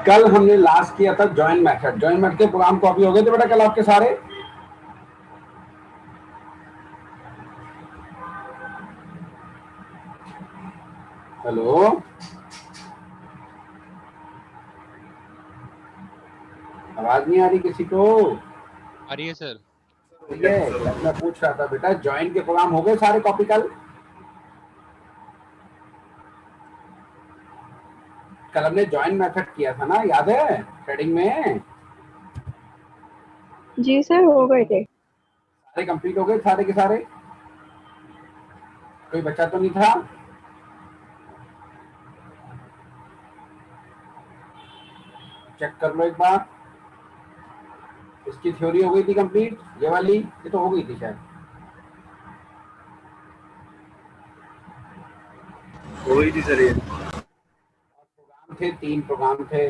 कल हमने लास्ट किया था जॉइन मेथड। जॉइन मेथड के प्रोग्राम कॉपी हो गए थे बेटा कल आपके सारे? हेलो, आवाज नहीं आ रही किसी को? आ रही है सर। ठीक है, मैं पूछ रहा था बेटा जॉइन के प्रोग्राम हो गए सारे कॉपी कल? कल हमने जॉइन मेथड किया था ना, याद है थ्रेडिंग में? जी सर, हो गए थे। सारे कंप्लीट हो गए सारे के सारे? कोई बच्चा तो नहीं था? चेक कर लो एक बार। इसकी थ्योरी हो गई थी कंप्लीट, ये वाली ये तो हो गई थी शायद। हो गई थी सर ये। प्रोग्राम थे, 3 प्रोग्राम थे।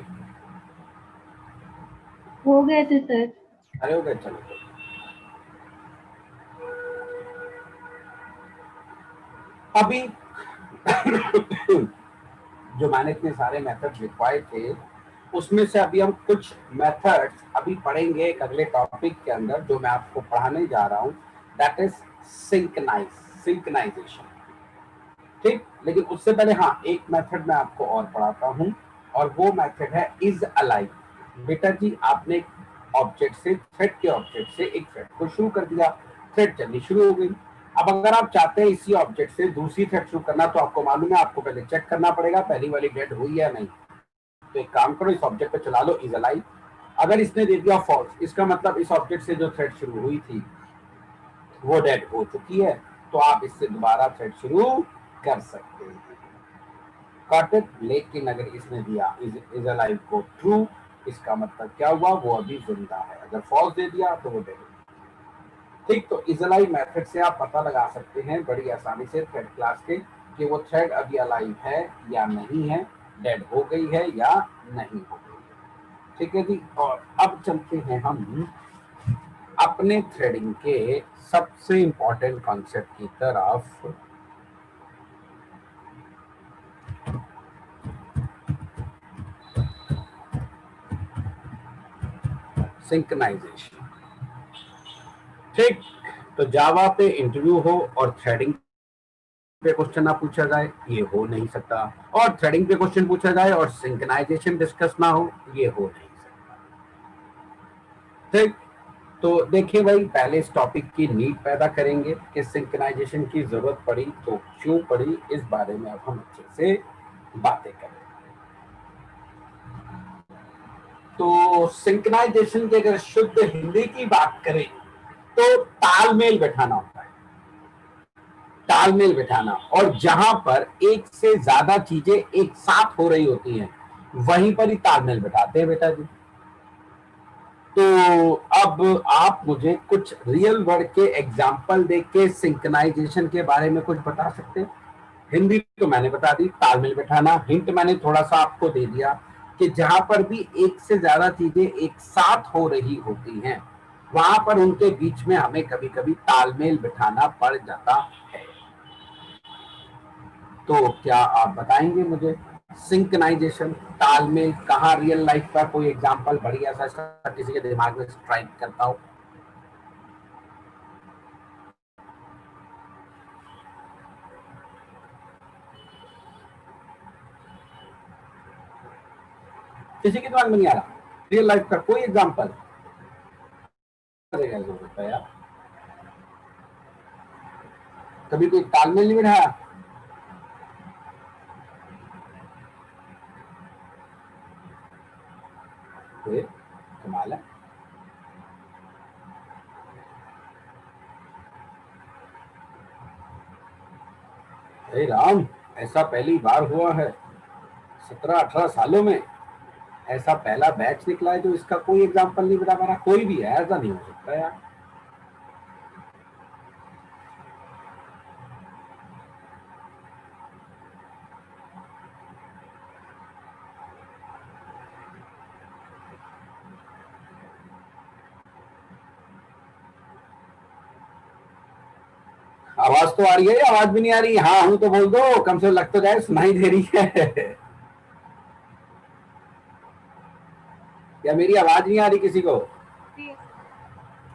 हो गए थे सर। अरे हो गए, चलो। अभी जो मैंने इतने सारे मेथड्स लिखवाए थे उसमें से अभी हम कुछ मेथड्स अभी पढ़ेंगे एक अगले टॉपिक के अंदर जो मैं आपको पढ़ाने जा रहा हूँ, दैट इज सिंक्रोनाइजेशन। ठीक, लेकिन उससे पहले हाँ एक मेथड मैं आपको और पढ़ाता हूँ और वो मेथड है इज अलाइव। बेटा जी आपने ऑब्जेक्ट से, थ्रेड के ऑब्जेक्ट से एक थ्रेड को शुरू कर दिया, थ्रेड चलनी शुरू हो गई। अब अगर आप चाहते हैं इसी ऑब्जेक्ट से दूसरी थ्रेड शुरू करना तो आपको मालूम है आपको पहले चेक करना पड़ेगा पहली वाली डेड हुई या नहीं। तो एक काम करो, इस ऑब्जेक्ट पे चला लो इज अलाइव। अगर इसने दे दिया फॉल्स, इसका मतलब इस ऑब्जेक्ट से जो थ्रेड शुरू हुई थी वो डेड हो चुकी है, तो आप इससे दोबारा थ्रेड शुरू कर सकते हैं। Cut it. लेकिन अगर इसने दिया इज अलाइव को ट्रू, इसका मतलब क्या हुआ, वो अभी जिंदा है। अगर फॉल्स दे दिया तो वो डेड। ठीक, तो इज अलाइव मेथड से आप पता लगा सकते हैं बड़ी आसानी से थ्रेड क्लास के कि वो थ्रेड अभी अलाइव है या नहीं है, डेड हो गई है या नहीं हो गई है। ठीक है जी, और अब चलते हैं हम अपने थ्रेडिंग के सबसे इंपॉर्टेंट कॉन्सेप्ट की तरफ। सिंक्रोनाइजेशन। ठीक, तो जावा पे इंटरव्यू हो और थ्रेडिंग पे क्वेश्चन ना पूछा जाए ये हो नहीं सकता, और थ्रेडिंग पे क्वेश्चन पूछा जाए और सिंक्रोनाइजेशन डिस्कस ना हो ये हो नहीं सकता। ठीक, तो देखिए भाई पहले इस टॉपिक की नीड पैदा करेंगे कि सिंक्रोनाइजेशन की जरूरत पड़ी तो क्यों पड़ी, इस बारे में अब हम अच्छे से बातें करें। तो सिंक्रोनाइजेशन की अगर शुद्ध हिंदी की बात करें तो तालमेल बैठाना होता है, तालमेल बैठाना। और जहां पर एक से ज्यादा चीजें एक साथ हो रही होती हैं वहीं पर ही तालमेल बैठाते हैं बेटा जी। तो अब आप मुझे कुछ रियल वर्ड के एग्जाम्पल देख के सिंक्रोनाइजेशन के बारे में कुछ बता सकते हैं? हिंदी तो मैंने बता दी, तालमेल बैठाना। हिंट मैंने थोड़ा सा आपको दे दिया कि जहां पर भी एक से ज्यादा चीजें एक साथ हो रही होती हैं वहां पर उनके बीच में हमें कभी कभी तालमेल बिठाना पड़ जाता है। तो क्या आप बताएंगे मुझे सिंक्रोनाइजेशन, तालमेल, कहाँ रियल लाइफ का कोई एग्जांपल बढ़िया सा किसी के दिमाग में स्ट्राइक करता हो? किसी के दिमाग में नहीं आ रहा रियल लाइफ का कोई एग्जांपल? यार कभी कोई तालमेल नहीं बिठाया? कमाल है। अरे राम, ऐसा पहली बार हुआ है 17-18 सालों में, ऐसा पहला बैच निकला है जो इसका कोई एग्जांपल नहीं बता पा रहा। कोई भी है, ऐसा नहीं हो सकता यार। आवाज तो आ रही है, आवाज भी नहीं आ रही? हाँ हूं तो बोल दो, कम से कम लग तो जाए सुनाई दे रही है। या मेरी आवाज नहीं आ रही किसी को?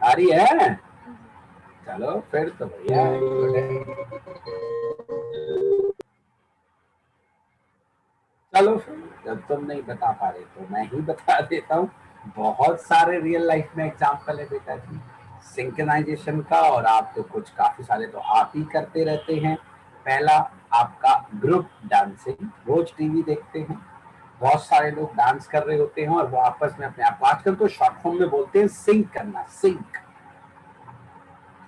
आ रही है? चलो फिर तो भैया गुड है। चलो फिर जब तुम नहीं बता पा रहे तो मैं ही बता देता हूँ। बहुत सारे रियल लाइफ में एग्जाम्पल है बेटा जी सिंक्रोनाइजेशन का, और आप तो कुछ काफी सारे तो आप ही करते रहते हैं। पहला आपका ग्रुप डांसिंग, रोज टीवी देखते हैं, बहुत सारे लोग डांस कर रहे होते हैं और वो आपस में अपने आप, आजकल तो शॉर्ट फॉर्म में बोलते हैं सिंक करना, सिंक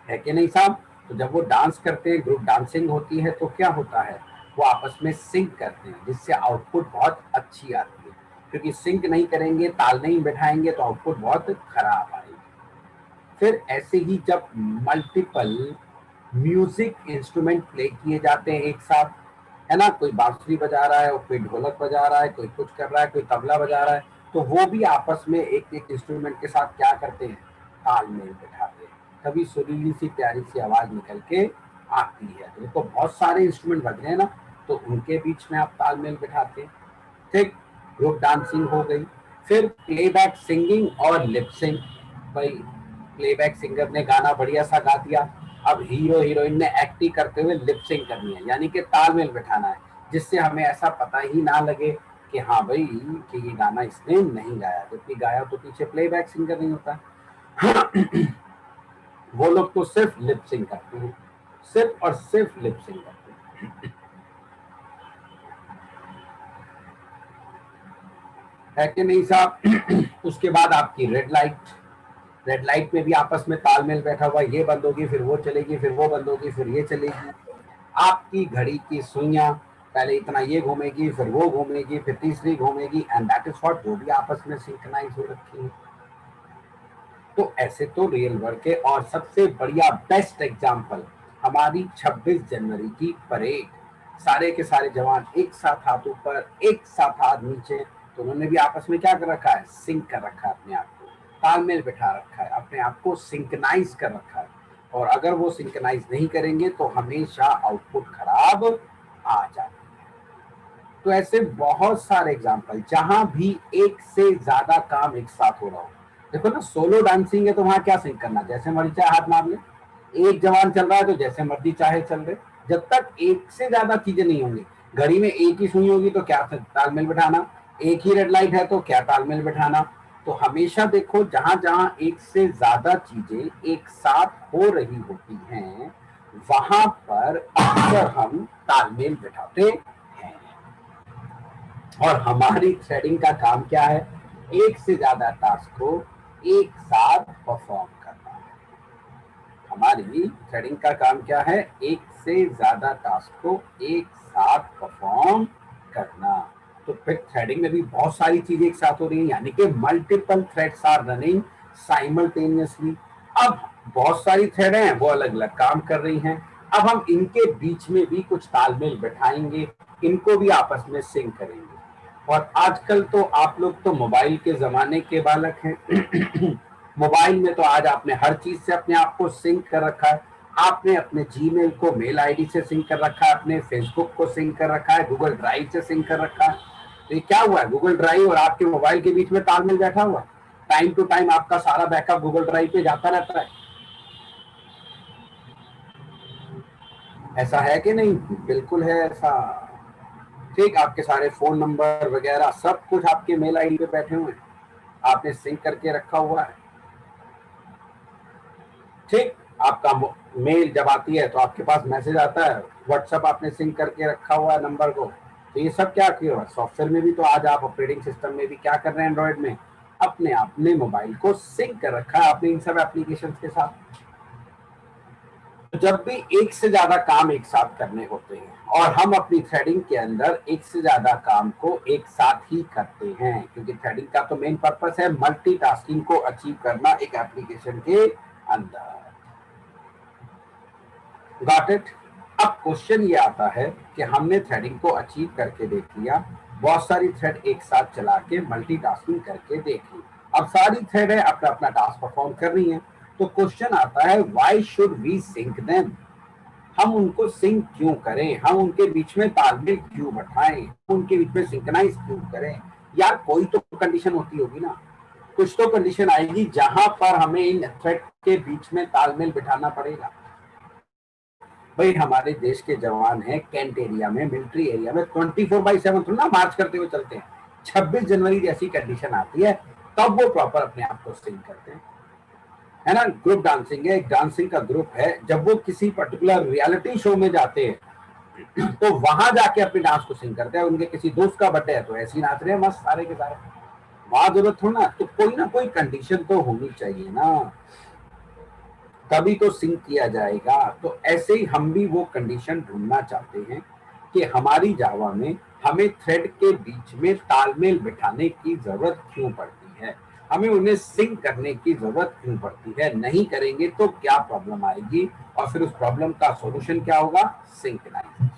है कि नहीं साहब? तो जब वो डांस करते हैं, ग्रुप डांसिंग होती है, तो क्या होता है, वो आपस में सिंक करते हैं जिससे आउटपुट बहुत अच्छी आती है। क्योंकि सिंक नहीं करेंगे, ताल नहीं बैठाएंगे तो आउटपुट बहुत खराब आएगी। फिर ऐसे ही जब मल्टीपल म्यूजिक इंस्ट्रूमेंट प्ले किए जाते हैं एक साथ, है ना, कोई बांसुरी बजा रहा है, कोई ढोलक बजा रहा है, कोई कुछ कर रहा है, कोई तबला बजा रहा है, तो वो भी आपस में एक एक इंस्ट्रूमेंट के साथ क्या करते हैं, तालमेल बिठाते हैं, तभी सुरीली सी प्यारी सी आवाज निकल के आती है। तो देखो बहुत सारे इंस्ट्रूमेंट बज रहे हैं ना, तो उनके बीच में आप तालमेल बिठाते हैं। ठीक, ग्रुप डांसिंग हो गई। फिर प्लेबैक सिंगिंग और लिपसिंग। भाई प्लेबैक सिंगर ने गाना बढ़िया सा गा दिया, अब हीरो हीरोइन ने एक्टिंग करते हुए लिपसिंग करनी है, यानी कि तालमेल बिठाना है, जिससे हमें ऐसा पता ही ना लगे कि हाँ भाई कि ये गाना इसने नहीं गाया, जबकि गाया तो पीछे प्लेबैक सिंगर नहीं होता। वो लोग तो सिर्फ लिपसिंग करते हैं, सिर्फ और सिर्फ लिपसिंग करते हैं, है कि नहीं साहब? उसके बाद आपकी रेड लाइट, रेड लाइट में भी आपस में तालमेल बैठा हुआ, ये बंद होगी फिर वो चलेगी, फिर वो बंद होगी फिर ये चलेगी। आपकी घड़ी की सुइयां पहले इतना ये घूमेगी, फिर वो घूमेगी, फिर तीसरी घूमेगी, एंड दैट इज व्हाट, वो भी आपस में सिंक्रोनाइज हो रखी है। तो ऐसे तो रियल वर्क है। और सबसे बढ़िया बेस्ट एग्जांपल हमारी 26 जनवरी की परेड, सारे के सारे जवान एक साथ हाथ ऊपर, एक साथ हाथ नीचे, तो उन्होंने भी आपस में क्या कर रखा है, सिंक कर रखा है, अपने आप को तालमेल बिठा रखा है, अपने आप को सिंक्रोनाइज कर रखा है। और अगर वो सिंक्रोनाइज नहीं करेंगे तो हमेशा आउटपुट खराब आ जाता है। तो ऐसे बहुत सारे एग्जाम्पल जहां भी एक से ज्यादा काम एक साथ हो रहा हो। देखो ना, सोलो डांसिंग है तो वहां क्या सिंक करना, जैसे मर्जी चाहे हाथ मार ले, एक जवान चल रहा है तो जैसे मर्जी चाहे चल रहे। जब तक एक से ज्यादा चीजें नहीं होंगी, घड़ी में एक ही सुई होगी तो क्या तालमेल बिठाना, एक ही रेड लाइट है तो क्या तालमेल बिठाना। तो हमेशा देखो जहां जहां एक से ज्यादा चीजें एक साथ हो रही होती हैं, वहां पर अक्सर हम तालमेल बिठाते हैं। और हमारी थ्रेडिंग का काम क्या है, एक से ज्यादा टास्क को एक साथ परफॉर्म करना है। हमारी थ्रेडिंग का काम क्या है, एक से ज्यादा टास्क को एक साथ परफॉर्म करना। तो फिर थ्रेडिंग में भी बहुत सारी चीजें एक साथ हो रही हैं, यानी कि multiple threads are running simultaneously. अब बहुत सारी थ्रेड हैं, वो अलग अलग काम कर रही हैं। अब हम इनके बीच में भी कुछ तालमेल बैठाएंगे, इनको भी आपस में सिंक करेंगे। और आजकल तो आप लोग तो मोबाइल के जमाने के बालक हैं। मोबाइल में तो आज आपने हर चीज से अपने आप को सिंक कर रखा है। आपने अपने जीमेल को मेल आईडी से सिंक कर रखा है, अपने फेसबुक को सिंक कर रखा है, गूगल ड्राइव से सिंक कर रखा है। तो ये क्या हुआ है, गूगल ड्राइव और आपके मोबाइल के बीच में तालमेल बैठा हुआ है। टाइम टू टाइम आपका सारा बैकअप गूगल ड्राइव पे जाता रहता है। ऐसा है कि नहीं? बिल्कुल है ऐसा। ठीक, आपके सारे फोन नंबर वगैरह सब कुछ आपके मेल आईडी पे बैठे हुए हैं, आपने सिंक करके रखा हुआ है। ठीक, आपका मेल जब आती है तो आपके पास मैसेज आता है, व्हाट्सएप आपने सिंक करके रखा हुआ है नंबर को। तो ये सब क्या किया हुआ है, सॉफ्टवेयर में भी तो आज आप ऑपरेटिंग सिस्टम में भी क्या कर रहे हैं, एंड्रॉइड में अपने अपने मोबाइल को सिंक कर रखा है आपने इन सब एप्लीकेशन के साथ। जब भी एक से ज्यादा काम एक साथ करने होते हैं, और हम अपनी थ्रेडिंग के अंदर एक से ज्यादा काम को एक साथ ही करते हैं, क्योंकि थ्रेडिंग का तो मेन पर्पस है मल्टीटास्किंग को अचीव करना एक एप्लीकेशन के अंदर। Got it? अब क्वेश्चन ये आता है कि हमने थ्रेडिंग को अचीव करके देख लिया, बहुत सारी थ्रेड एक साथ चला के मल्टीटास्किंग करके देख ली, अब सारी थ्रेड है अपना अपना टास्क परफॉर्म कर रही है। तो क्वेश्चन आता है, why should we sync them? हम उनको सिंक क्यों करें, हम उनके बीच में तालमेल क्यों बैठाएं, उनके बीच में सिंक्रोनाइज क्यों करें? यार कोई तो कंडीशन होती होगी ना। कुछ तो कंडीशन आएगी जहां पर हमें इन थ्रेड के बीच में तालमेल बिठाना पड़ेगा। भाई हमारे देश के जवान हैं कैंट एरिया में, मिलिट्री एरिया में 24/7 थोड़ा ना मार्च करते हुए चलते हैं। 26 जनवरी जैसी कंडीशन आती है तब वो प्रॉपर अपने आप को सिंक करते हैं, है ना। ग्रुप डांसिंग है, एक डांसिंग का ग्रुप है, जब वो किसी पर्टिकुलर रियलिटी शो में जाते हैं तो वहां जाके अपने डांस को सिंक करते हैं। उनके किसी दोस्त का बर्थडे है तो ऐसे ही नाच रहे हैं मस्त सारे के सारे, वहां जरूरत हो ना कोई कंडीशन तो होनी चाहिए ना, तभी तो सिंक किया जाएगा। तो ऐसे ही हम भी वो कंडीशन ढूंढना चाहते हैं कि हमारी जावा में हमें थ्रेड के बीच में तालमेल बिठाने की जरूरत क्यों पड़ती है, हमें उन्हें सिंक करने की जरूरत क्यों पड़ती है। नहीं करेंगे तो क्या प्रॉब्लम आएगी और फिर उस प्रॉब्लम का सॉल्यूशन क्या होगा, सिंक्रोनाइजेशन।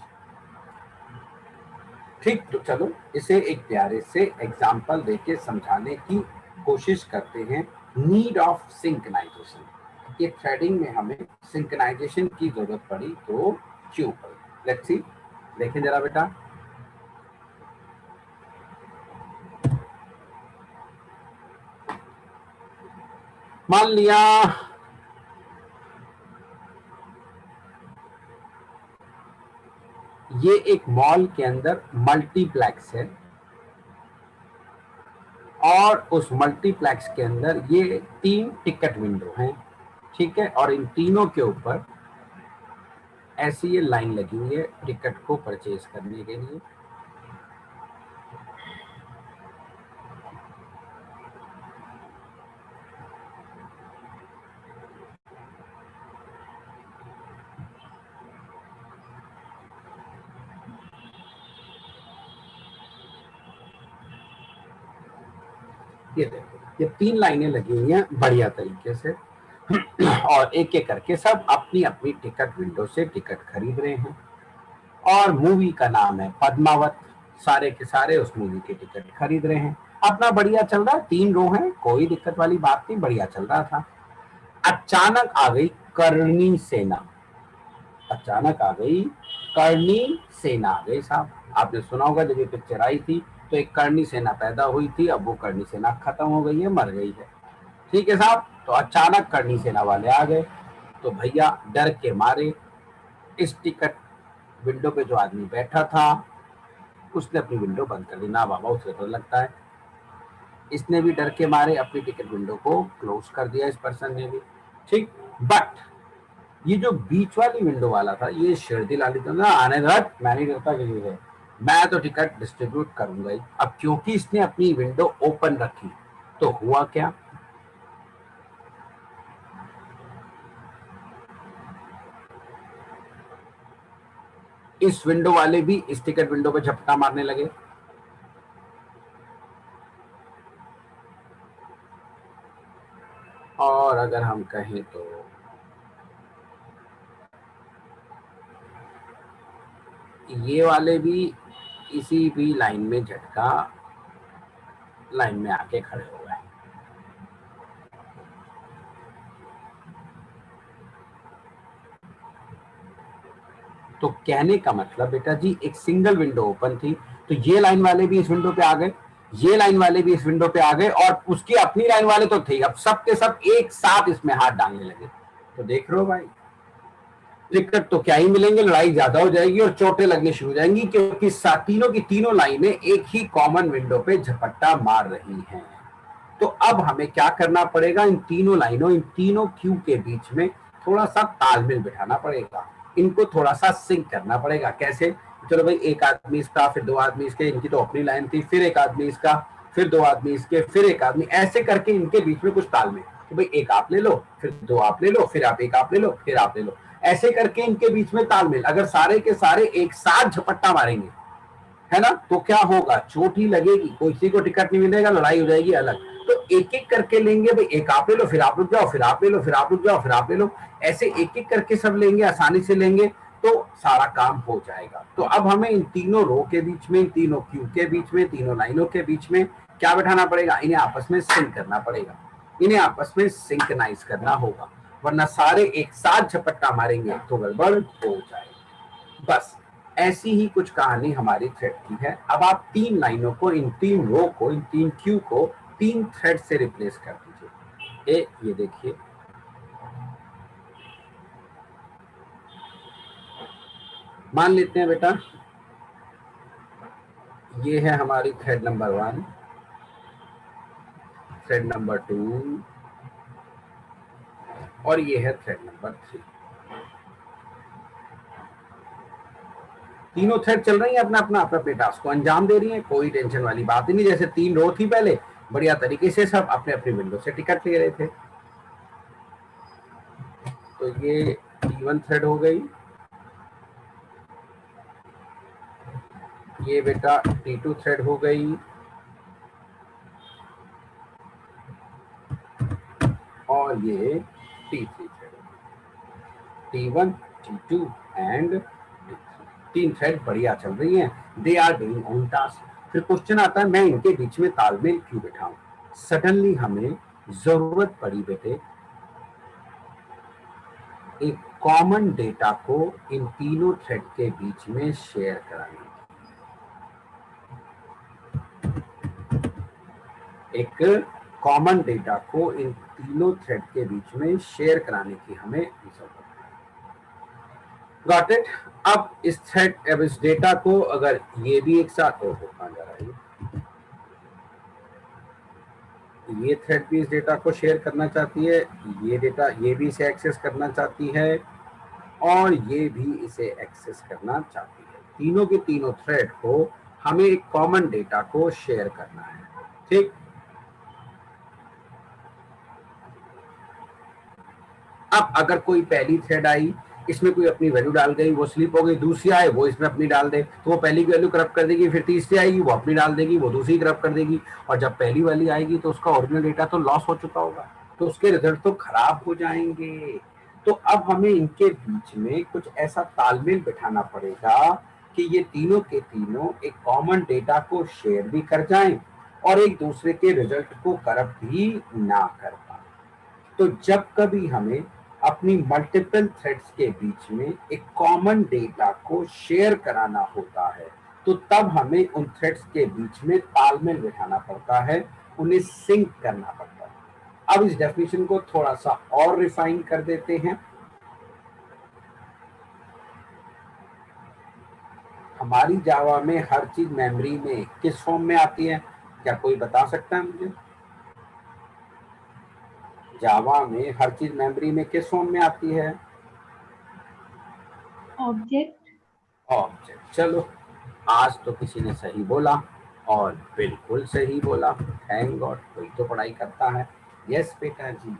ठीक, तो चलो इसे एक प्यारे से एग्जाम्पल देके समझाने की कोशिश करते हैं। नीड ऑफ सिंक्रोनाइजेशन, कि थ्रेडिंग में हमें सिंक्रोनाइजेशन की जरूरत पड़ी तो क्यों पड़ी। लेट्स सी, देखें जरा बेटा। मान लिया ये एक मॉल के अंदर मल्टीप्लेक्स है और उस मल्टीप्लेक्स के अंदर ये 3 टिकट विंडो हैं, ठीक है। और इन तीनों के ऊपर ऐसी ये लाइन लगी हुई है टिकट को परचेज करने के लिए। ये देखो, ये 3 लाइनें लगी हुई हैं बढ़िया तरीके से और एक एक करके सब अपनी अपनी टिकट विंडो से टिकट खरीद रहे हैं। और मूवी का नाम है पद्मावत, सारे के सारे उस मूवी के टिकट खरीद रहे हैं। अपना बढ़िया चल रहा है, 3 रो हैं, कोई दिक्कत वाली बात नहीं, बढ़िया चल रहा था। अचानक आ गई करणी सेना, अचानक आ गई करणी सेना आ गई साहब। आपने सुना होगा जब ये पिक्चर आई थी तो एक करणी सेना पैदा हुई थी, अब वो करणी सेना खत्म हो गई है, मर गई है, ठीक है साहब। तो अचानक करणी सेना वाले आ गए तो भैया डर के मारे इस टिकट विंडो पे जो आदमी बैठा था उसने अपनी विंडो बंद कर दी। ना बाबा, उसे तो लगता है इसने भी डर के मारे अपनी टिकट विंडो को क्लोज कर दिया, इस पर्सन ने भी, ठीक। बट ये जो बीच वाली विंडो वाला था ये शेरदिल आली तो ना, आने दर मैं नहीं करता किसी से, मैं तो टिकट डिस्ट्रीब्यूट करूंगा ही। अब क्योंकि इसने अपनी विंडो ओपन रखी तो हुआ क्या, इस विंडो वाले भी इस टिकट विंडो पे झपटा मारने लगे। और अगर हम कहें तो ये वाले भी इसी भी लाइन में झटका लाइन में आके खड़े हो गए। तो कहने का मतलब बेटा जी, एक सिंगल विंडो ओपन थी तो ये लाइन वाले भी इस विंडो पे आ गए, ये लाइन वाले भी इस विंडो पे आ गए और उसकी अपनी लाइन वाले तो थे, अब सब के सब एक साथ इसमें हाथ डालने लगे। तो देख रहे हो भाई, टिकट तो क्या ही मिलेंगे, लड़ाई ज्यादा हो जाएगी और चोटें लगने शुरू हो जाएंगी, क्योंकि तीनों की तीनों लाइनें एक ही कॉमन विंडो पे झपट्टा मार रही हैं। तो अब हमें क्या करना पड़ेगा, इन तीनों लाइनों, इन तीनों क्यू के बीच में थोड़ा सा तालमेल बिठाना पड़ेगा, इनको थोड़ा सा सिंक करना पड़ेगा। कैसे, चलो भाई एक आदमी इसका, फिर 2 आदमी इसके, इनकी तो अपनी लाइन थी, फिर एक आदमी इसका, फिर 2 आदमी इसके, फिर एक आदमी, ऐसे करके इनके बीच में कुछ तालमेल कि भाई एक आप ले लो, फिर 2 आप ले लो, फिर आप एक आप ले लो, फिर आप ले लो, ऐसे करके इनके बीच में तालमेल। अगर सारे के सारे एक साथ झपट्टा मारेंगे, है ना, तो क्या होगा, चोट ही लगेगी, किसी को टिकट नहीं मिलेगा, लड़ाई हो जाएगी अलग। तो एक एक करके लेंगे भाई, एक आप ले लो, फिर आप रुक जाओ, फिर आप ले लो, फिर आप रुक जाओ, फिर आप ले लो, ऐसे एक एक करके सब लेंगे, आसानी से लेंगे तो सारा काम हो जाएगा। तो अब हमें इन तीनों रो के बीच में, इन तीनों क्यू के बीच में, तीनों लाइनों के बीच में क्या बैठाना पड़ेगा, इन्हें आपस में सिंक करना पड़ेगा, इन्हें आपस में सिंक्रोनाइज करना होगा, वरना सारे एक साथ झपट्टा मारेंगे तो गड़बड़ हो जाएगी। बस ऐसी ही कुछ कहानी हमारी थ्रेड की है। अब आप 3 लाइनों को, इन 3 रो को, इन 3 क्यू को 3 थ्रेड से रिप्लेस कर दीजिए। ये देखिए, मान लेते हैं बेटा ये है हमारी थ्रेड नंबर 1, थ्रेड नंबर 2 और ये है थ्रेड नंबर 3। तीनों थ्रेड चल रही हैं, अपना अपना अपने टास्क को अंजाम दे रही हैं, कोई टेंशन वाली बात ही नहीं। जैसे 3 रो थी पहले, बढ़िया तरीके से सब अपने अपनी विंडो से टिकट ले रहे थे। तो ये T1 थ्रेड हो गई, ये बेटा T2 थ्रेड हो गई, और ये T3 थ्रेड हो गई। T1, T2 and T3, 3 thread बढ़िया चल रही हैं, they are doing on task. फिर क्वेश्चन आता है, मैं इनके बीच में तालमेल क्यों बिठाऊं? सडनली हमें जरूरत पड़ी बेटे एक कॉमन डेटा को इन तीनों थ्रेड के बीच में शेयर कराने की। एक कॉमन डेटा को इन तीनों थ्रेड के बीच में शेयर कराने की हमें जरूरत है। Got it? अब इस थ्रेड, अब इस डेटा को अगर ये भी एक साथ हो कहां जा रहा है, ये थ्रेड भी इस डेटा को शेयर करना चाहती है, ये डेटा ये भी इसे एक्सेस करना चाहती है, और ये भी इसे एक्सेस करना चाहती है। तीनों के तीनों थ्रेड को हमें एक कॉमन डेटा को शेयर करना है। ठीक, अब अगर कोई पहली थ्रेड आई, इसमें कोई अपनी वैल्यू डाल गई, वो स्लिप हो गई, दूसरी आए वो इसमें अपनी डाल दे, तो वो पहली की वैल्यू करप्ट कर देगी, फिर तीसरी आएगी वो अपनी डाल देगी, वो दूसरी करप्ट कर देगी, और जब पहली वाली आएगी तो उसका ओरिजिनल डेटा तो लॉस हो चुका होगा, तो उसके रिजल्ट तो खराब हो जाएंगे। तो अब हमें इनके बीच में कुछ ऐसा तालमेल बिठाना पड़ेगा कि ये तीनों के तीनों एक कॉमन डेटा को शेयर भी कर जाएं और एक दूसरे के रिजल्ट को करप्ट भी ना कर पाए। तो जब कभी हमें अपनी मल्टीपल थ्रेड्स के बीच में एक कॉमन डेटा को शेयर कराना होता है, तो तब हमें उन थ्रेड्स के बीच में तालमेल बिठाना पड़ता है, उन्हें सिंक करना पड़ता है। अब इस डेफिनेशन को थोड़ा सा और रिफाइन कर देते हैं। हमारी जावा में हर चीज मेमोरी में किस फॉर्म में आती है, क्या कोई बता सकता है मुझे? जावा में हर चीज मेमोरी में किस फॉर्म में आती है? ऑब्जेक्ट। ऑब्जेक्ट। चलो, आज तो किसी ने सही बोला, और बिल्कुल सही बोला, थैंक गॉड, कोई तो पढ़ाई करता है। यस बेटा जी,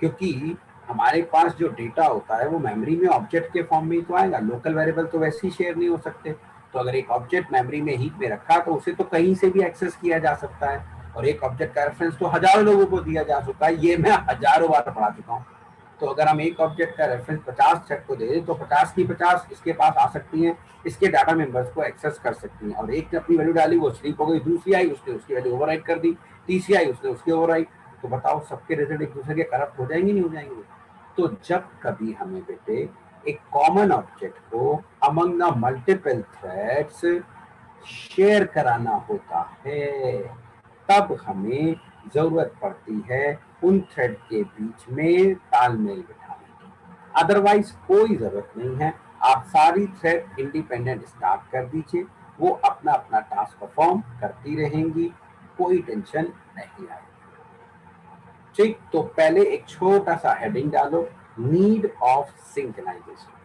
क्योंकि हमारे पास जो डेटा होता है वो मेमोरी में ऑब्जेक्ट के फॉर्म में ही तो आएगा, लोकल वेरिएबल तो वैसे ही शेयर नहीं हो सकते। तो अगर एक ऑब्जेक्ट मेमोरी में हीप में रखा तो उसे तो कहीं से भी एक्सेस किया जा सकता है, और एक ऑब्जेक्ट का रेफरेंस तो हजारों लोगों को दिया जा सकता है, ये मैं हजारों बार पढ़ा चुका हूँ। तो अगर हम एक ऑब्जेक्ट का रेफरेंस 50 थ्रेड को दे दें तो 50 की 50 इसके पास आ सकती हैं, इसके डाटा मेंबर्स को एक्सेस कर सकती हैं, और एक ने अपनी वैल्यू डाली वो स्लीप हो गई, दूसरी आई उसने उसकी वैल्यू ओवरराइट कर दी, तीसरी आई उसने उसकी ओवरराइट, तो बताओ सबके रिजल्ट एक दूसरे के करप्ट हो जाएंगे नहीं हो जाएंगे? तो जब कभी हमें बेटे एक कॉमन ऑब्जेक्ट को among the multiple threads share कराना होता है, तब हमें जरूरत पड़ती है उन थ्रेड के बीच में तालमेल बिठाने की। अदरवाइज कोई जरूरत नहीं है, आप सारी थ्रेड इंडिपेंडेंट स्टार्ट कर दीजिए, वो अपना अपना टास्क परफॉर्म करती रहेंगी, कोई टेंशन नहीं आएगी। ठीक, तो पहले एक छोटा सा हेडिंग डालो, नीड ऑफ सिंक्रोनाइजेशन।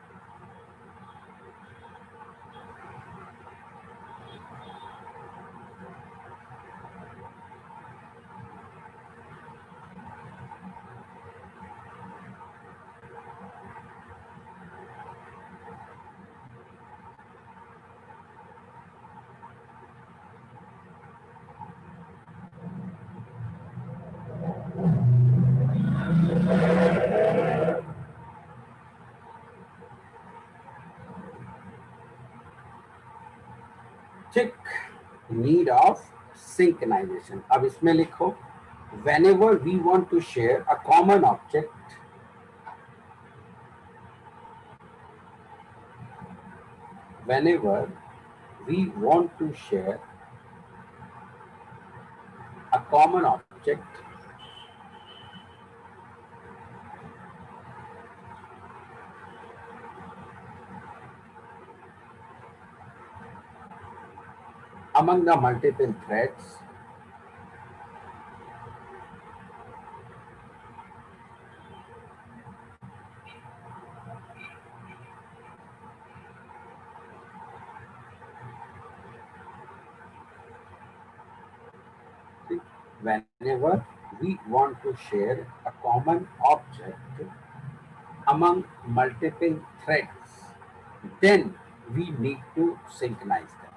ठीक, नीड ऑफ सिंक्रोनाइजेशन। अब इसमें लिखो, whenever we want to share a common object, whenever we want to share a common object among the multiple threads whenever we want to share a common object among multiple threads, then we need to synchronize them.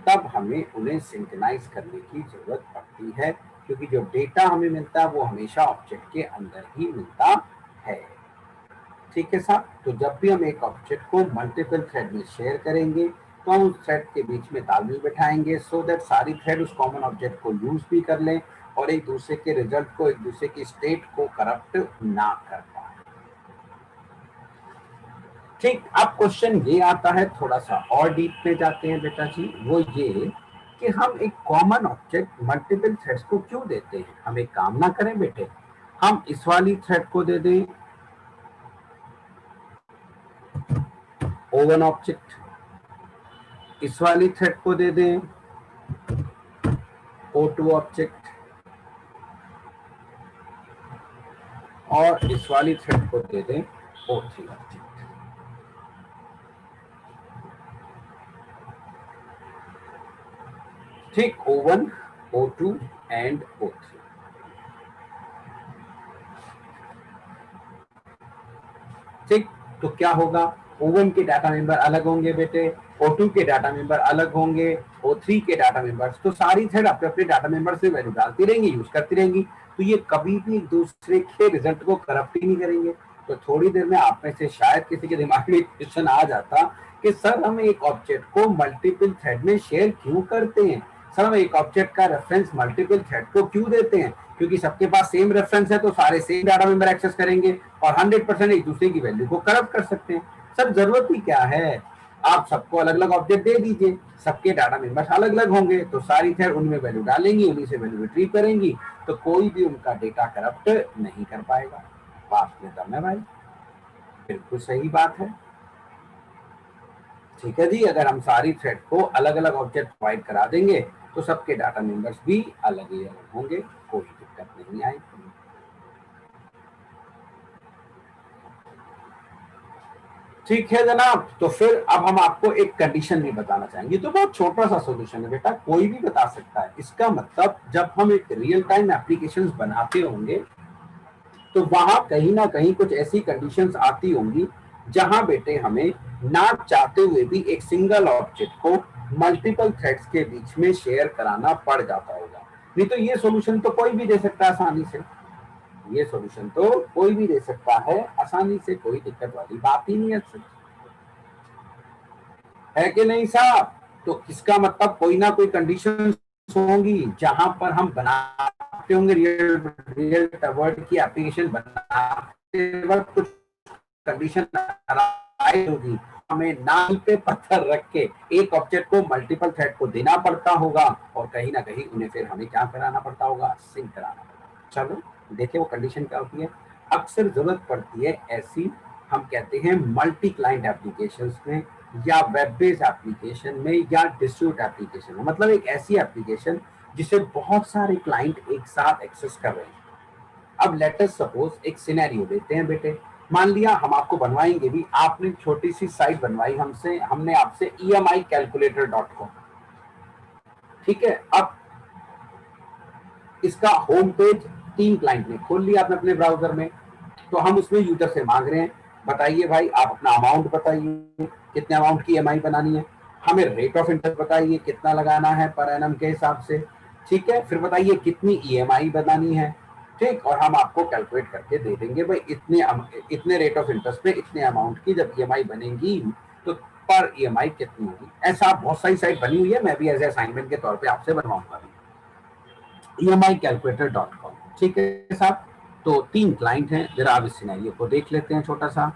तब हमें उन्हें synchronise करने की जरूरत पड़ती है, क्योंकि जो डेटा हमें मिलता है वो हमेशा ऑब्जेक्ट के अंदर ही मिलता है। ठीक है साहब। तो जब भी हम एक ऑब्जेक्ट को मल्टीपल थ्रेड में शेयर करेंगे तो हम उस थ्रेड के बीच में तालमेल बिठाएंगे, सो दैट सारी थ्रेड उस कॉमन ऑब्जेक्ट को यूज भी कर लें और एक दूसरे के रिजल्ट को, एक दूसरे की स्टेट को करप्ट ना कर पाए। ठीक। अब क्वेश्चन ये आता है, थोड़ा सा और डीप में जाते हैं बेटा जी, वो ये कि हम एक कॉमन ऑब्जेक्ट मल्टीपल थ्रेड्स को क्यों देते हैं। हम एक काम ना करें बेटे, हम इस वाली थ्रेड को दे दें O1 ऑब्जेक्ट, इस वाली थ्रेड को दे दें O2 ऑब्जेक्ट और इस वाली थ्रेड को दे दें O3 ऑब्जेक्ट। ठीक। O1, O2 and O3। ठीक। तो क्या होगा, O1 के डाटा मेंबर अलग होंगे बेटे, O2 के डाटा मेंबर अलग होंगे, O3 के डाटा मेंबर्स। तो सारी थ्रेड अपने अपने डाटा मेंबर से वैल्यू डालती रहेंगी, यूज करती रहेंगी, तो ये कभी भी एक दूसरे के रिजल्ट को करप्ट ही नहीं करेंगे। तो थोड़ी देर में आप में से शायद किसी के दिमाग में क्वेश्चन आ जाता कि सर हम एक ऑब्जेक्ट को मल्टीपल थ्रेड में शेयर क्यों करते हैं, सर हम एक ऑब्जेक्ट का रेफरेंस मल्टीपल थ्रेड को क्यों देते हैं। क्योंकि सबके पास सेम रेफरेंस है तो सारे सेम डाटा मेंबर एक्सेस करेंगे और 100% एक दूसरे की वैल्यू को करप्ट कर सकते हैं। सर जरूरत ही क्या है, आप सबको अलग अलग ऑब्जेक्ट दे दीजिए, सबके डाटा मेंबर्स अलग अलग होंगे, तो सारी थ्रेड उनमें वैल्यू डालेंगी, उन्हीं से वैल्यू रिट्रीव करेंगी, तो कोई भी उनका डेटा करप्ट नहीं कर पाएगा। बात में दम है भाई, बिल्कुल सही बात है। ठीक है जी। अगर हम सारी थ्रेड को अलग अलग ऑब्जेक्ट प्रोवाइड करा देंगे तो सबके डाटा मेंबर्स भी अलग ही अलग होंगे, कोई दिक्कत नहीं आएगी। ठीक है जनाब। तो फिर अब हम आपको एक कंडीशन भी बताना चाहेंगे, तो बहुत छोटा सा सॉल्यूशन है बेटा, कोई भी बता सकता है। इसका मतलब जब हम एक रियल टाइम एप्लीकेशंस बनाते होंगे तो वहां कहीं ना कहीं कुछ ऐसी कंडीशंस आती होंगी जहां बेटे हमें ना चाहते हुए भी एक सिंगल ऑब्जेक्ट को मल्टीपल थ्रेड्स के बीच में शेयर कराना पड़ जाता होगा। नहीं तो ये सॉल्यूशन तो कोई भी दे सकता है आसानी से, ये सॉल्यूशन तो कोई भी दे सकता है आसानी से, कोई दिक्कत वाली बात ही नहीं है कि नहीं साहब। तो इसका मतलब कोई ना कोई कंडीशन होंगी जहां पर हम बनाते होंगे रियल वर्ल्ड की एप्लीकेशन बनाते वक्त कुछ कंडीशन आई होगी, हमें नाम पे पत्थर रख के एक ऑब्जेक्ट को मल्टीपल थ्रेड को देना पड़ता होगा और कहीं ना कहीं उन्हें फिर हमें क्या कराना पड़ता होगा, सिंक कराना पड़ता। चलो देखिए वो कंडीशन क्या होती है। अक्सर जरूरत पड़ती है ऐसी, हम कहते हैं मल्टी क्लाइंट एप्लीकेशंस में या वेब बेस्ड एप्लीकेशन में या डिस्ट्रीब्यूट एप्लीकेशन में, मतलब एक ऐसी एप्लीकेशन जिसे बहुत सारे क्लाइंट एक साथ एक्सेस कर रहे हैं। अब लेट अस सपोज एक सिनेरियो लेते हैं बेटे, मान लिया हम आपको बनवाएंगे भी, आपने छोटी सी साइट बनवाई हमने आपसे EMIcalculator.com। ठीक है। अब इसका होम पेज 3 क्लाइंट ने खोल लिया आपने अपने ब्राउजर में, तो हम उसमें यूजर से मांग रहे हैं बताइए भाई आप अपना अमाउंट बताइए, कितने अमाउंट की EMI बनानी है, हमें रेट ऑफ इंटरेस्ट बताइए कितना लगाना है पर एनम के हिसाब से। ठीक है। फिर बताइए कितनी EMI बनानी है। ठीक। और हम आपको कैलकुलेट करके दे देंगे भाई इतने रेट ऑफ इंटरेस्ट पे इतने अमाउंट की जब EMI बनेगी तो पर EMI कितनी होगी। ऐसा बहुत सारी साइट बनी हुई है, मैं भी एज ए असाइनमेंट के तौर पे आपसे बनवाऊंगा EMIcalculator.com। ठीक है साहब। तो 3 क्लाइंट हैं, जरा आप इस सिनेरियो को देख लेते हैं छोटा सा।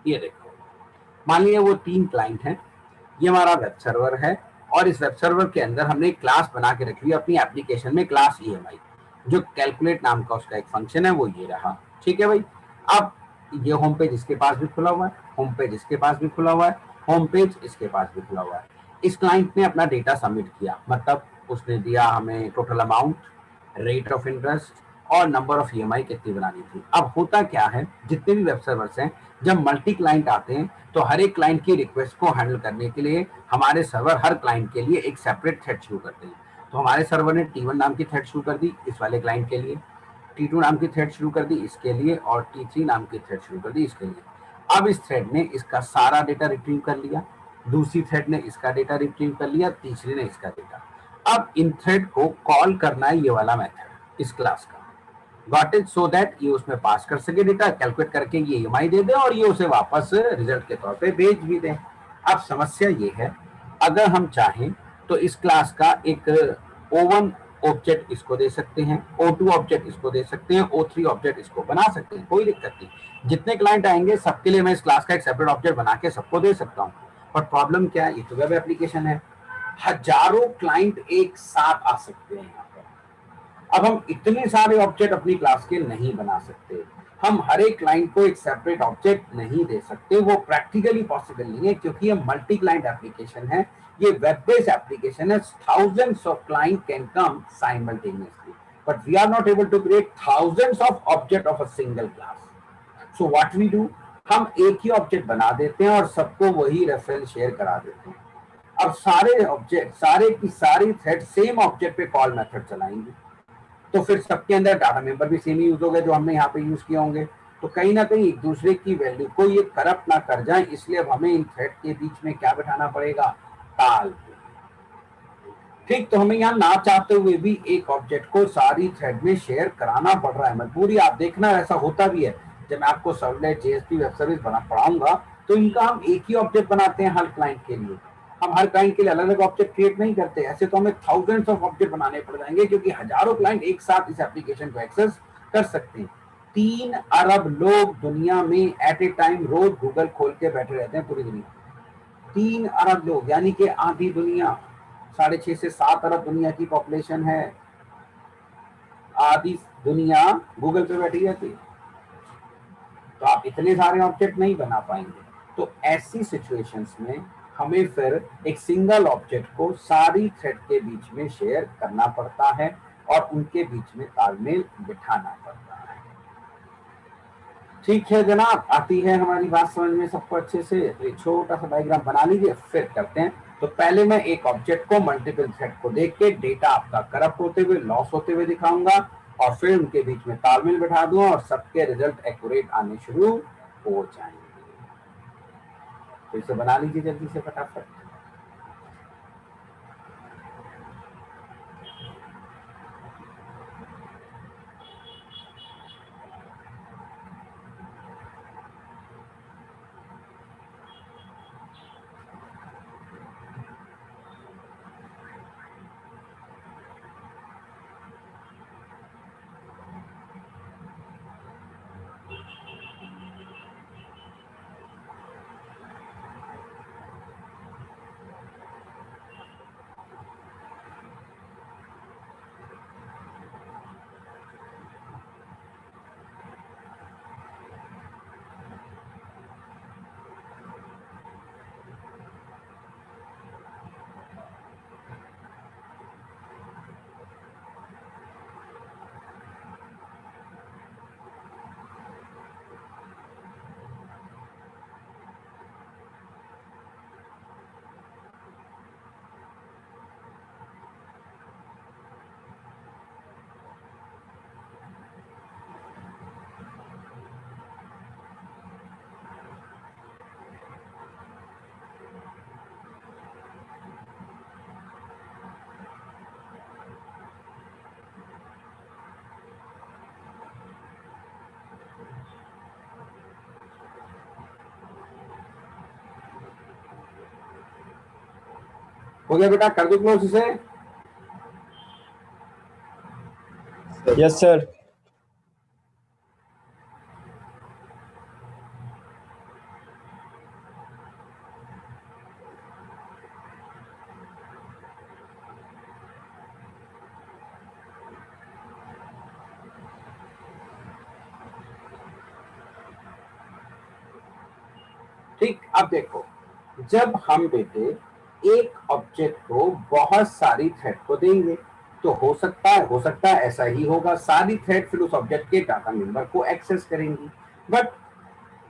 ये देखो, मान लीजिए वो 3 क्लाइंट हैं, ये हमारा वेब सर्वर है और इस वेब सर्वर के अंदर हमने एक क्लास बना के रखी है अपनी एप्लीकेशन में, क्लास EMI, जो कैलकुलेट नाम का उसका एक फंक्शन है, वो ये रहा। ठीक है भाई। अब ये होम पेज इसके पास भी खुला हुआ है, होम पेज इसके पास भी खुला हुआ है, होम पेज इसके पास भी खुला हुआ है। इस क्लाइंट ने अपना डेटा सबमिट किया, मतलब उसने दिया हमें total amount, rate of interest और नंबर ऑफ EMI कितनी बनानी थी। अब होता क्या है, जितने भी वेब सर्वर्स हैं, जब मल्टी क्लाइंट आते हैं तो हर एक क्लाइंट की रिक्वेस्ट को हैंडल करने के लिए हमारे सर्वर हर क्लाइंट के लिए एक सेपरेट थ्रेड शुरू करते हैं। तो हमारे सर्वर ने T1 नाम की थ्रेड शुरू कर दी इस वाले क्लाइंट के लिए, T2 नाम की थ्रेड शुरू कर दी इसके लिए और T3 नाम की थ्रेड शुरू कर दी इसके लिए। अब इस थ्रेड ने इसका सारा डेटा रिट्रीव कर लिया, दूसरी थ्रेड ने इसका डेटा रिट्रीव कर लिया, तीसरी ने इसका डेटा। अब इन थ्रेड को कॉल करना है ये वाला मेथड इस क्लास का, गॉट इट, सो दैट ये उसमें पास कर सके डेटा, कैलकुलेट करके ये EMI दे दे और ये उसे वापस रिजल्ट के तौर पे भेज भी दे। अब समस्या ये है, अगर हम चाहें तो इस क्लास का एक O1 ऑब्जेक्ट इसको दे सकते हैं, O2 ऑब्जेक्ट इसको दे सकते हैं, O3 ऑब्जेक्ट इसको बना सकते हैं, कोई दिक्कत नहीं। जितने क्लाइंट आएंगे सबके लिए मैं इस क्लास का एक सेपरेट ऑब्जेक्ट बना के सबको दे सकता हूँ। पर प्रॉब्लम क्या है, ये तो वेब एप्लीकेशन है, हजारों क्लाइंट एक साथ आ सकते हैं यहाँ पर। अब हम इतने सारे ऑब्जेक्ट अपनी क्लास के नहीं बना सकते, हम हर एक क्लाइंट को एक सेपरेट ऑब्जेक्ट नहीं दे सकते, वो प्रैक्टिकली पॉसिबल नहीं है क्योंकि ये मल्टी क्लाइंट एप्लीकेशन है, ये वेब बेस्ड एप्लीकेशन है, thousands of client can come simultaneously, but we are not able to create thousands of object of a single class. So what we do, हम एक ही object बना देते हैं और सबको वही रेफरेंस शेयर करा देते हैं। अब सारे ऑब्जेक्ट, सारे की सारी थ्रेड सेम ऑब्जेक्ट पे कॉल मेथड चलाएंगे, तो फिर सबके अंदर डाटा मेंबर भी सेम यूज हो गए जो हमने यहाँ पे यूज किए होंगे, तो कहीं ना कहीं एक दूसरे की वैल्यू को ये करप्ट ना कर जाए, इसलिए अब हमें इन थ्रेड के बीच में क्या बैठाना पड़ेगा, ताल। ठीक, तो हमें यहाँ ना चाहते हुए भी एक ऑब्जेक्ट को सारी थ्रेड में शेयर कराना पड़ रहा है, मजबूरी। आप देखना ऐसा होता भी है, जब मैं आपको सर्वलेट JSP वेब सर्विस पढ़ाऊंगा तो इनका हम एक ही ऑब्जेक्ट बनाते हैं हर क्लाइंट के लिए, हम हर क्लाइंट के लिए अलग अलग ऑब्जेक्ट क्रिएट नहीं करते, ऐसे तो हमें थाउजेंड्स ऑफ ऑब्जेक्ट बनाने पड़ जाएंगे क्योंकि हजारों क्लाइंट एक साथ इस एप्लीकेशन को एक्सेस कर सकते हैं। 3 अरब लोग दुनिया में एट ए टाइम रोज गूगल खोल के बैठे रहते हैं पूरी दुनिया, 3 अरब लोग, यानी कि आधी दुनिया, 6.5 से 7 अरब दुनिया की पॉपुलेशन है, आधी दुनिया गूगल पे बैठी रहती है, तो आप इतने सारे ऑब्जेक्ट नहीं बना पाएंगे। तो ऐसी सिचुएशंस में हमें फिर एक सिंगल ऑब्जेक्ट को सारी थ्रेड के बीच में शेयर करना पड़ता है और उनके बीच में तालमेल बिठाना पड़ता है। ठीक है जनाब, आती है हमारी बात समझ में सबको अच्छे से? तो एक छोटा सा डायग्राम बना लीजिए, फिर करते हैं। तो पहले मैं एक ऑब्जेक्ट को मल्टीपल थ्रेड को देख के डेटा आपका करप्ट होते हुए, लॉस होते हुए दिखाऊंगा और फिर उनके बीच में तालमेल बिठा दूंगा और सबके रिजल्ट एक्यूरेट आने शुरू हो जाएंगे। तो इसे बना लीजिए जल्दी से फटाफट। हो गया बेटा, कर दो क्लोज इसे। Yes sir. ठीक, अब देखो, जब हम बेटे एक ऑब्जेक्ट को बहुत सारी थ्रेड को देंगे तो हो सकता है ऐसा ही होगा, सारी थ्रेड फिर उस ऑब्जेक्ट के डाटा मेंबर को एक्सेस करेंगी। बट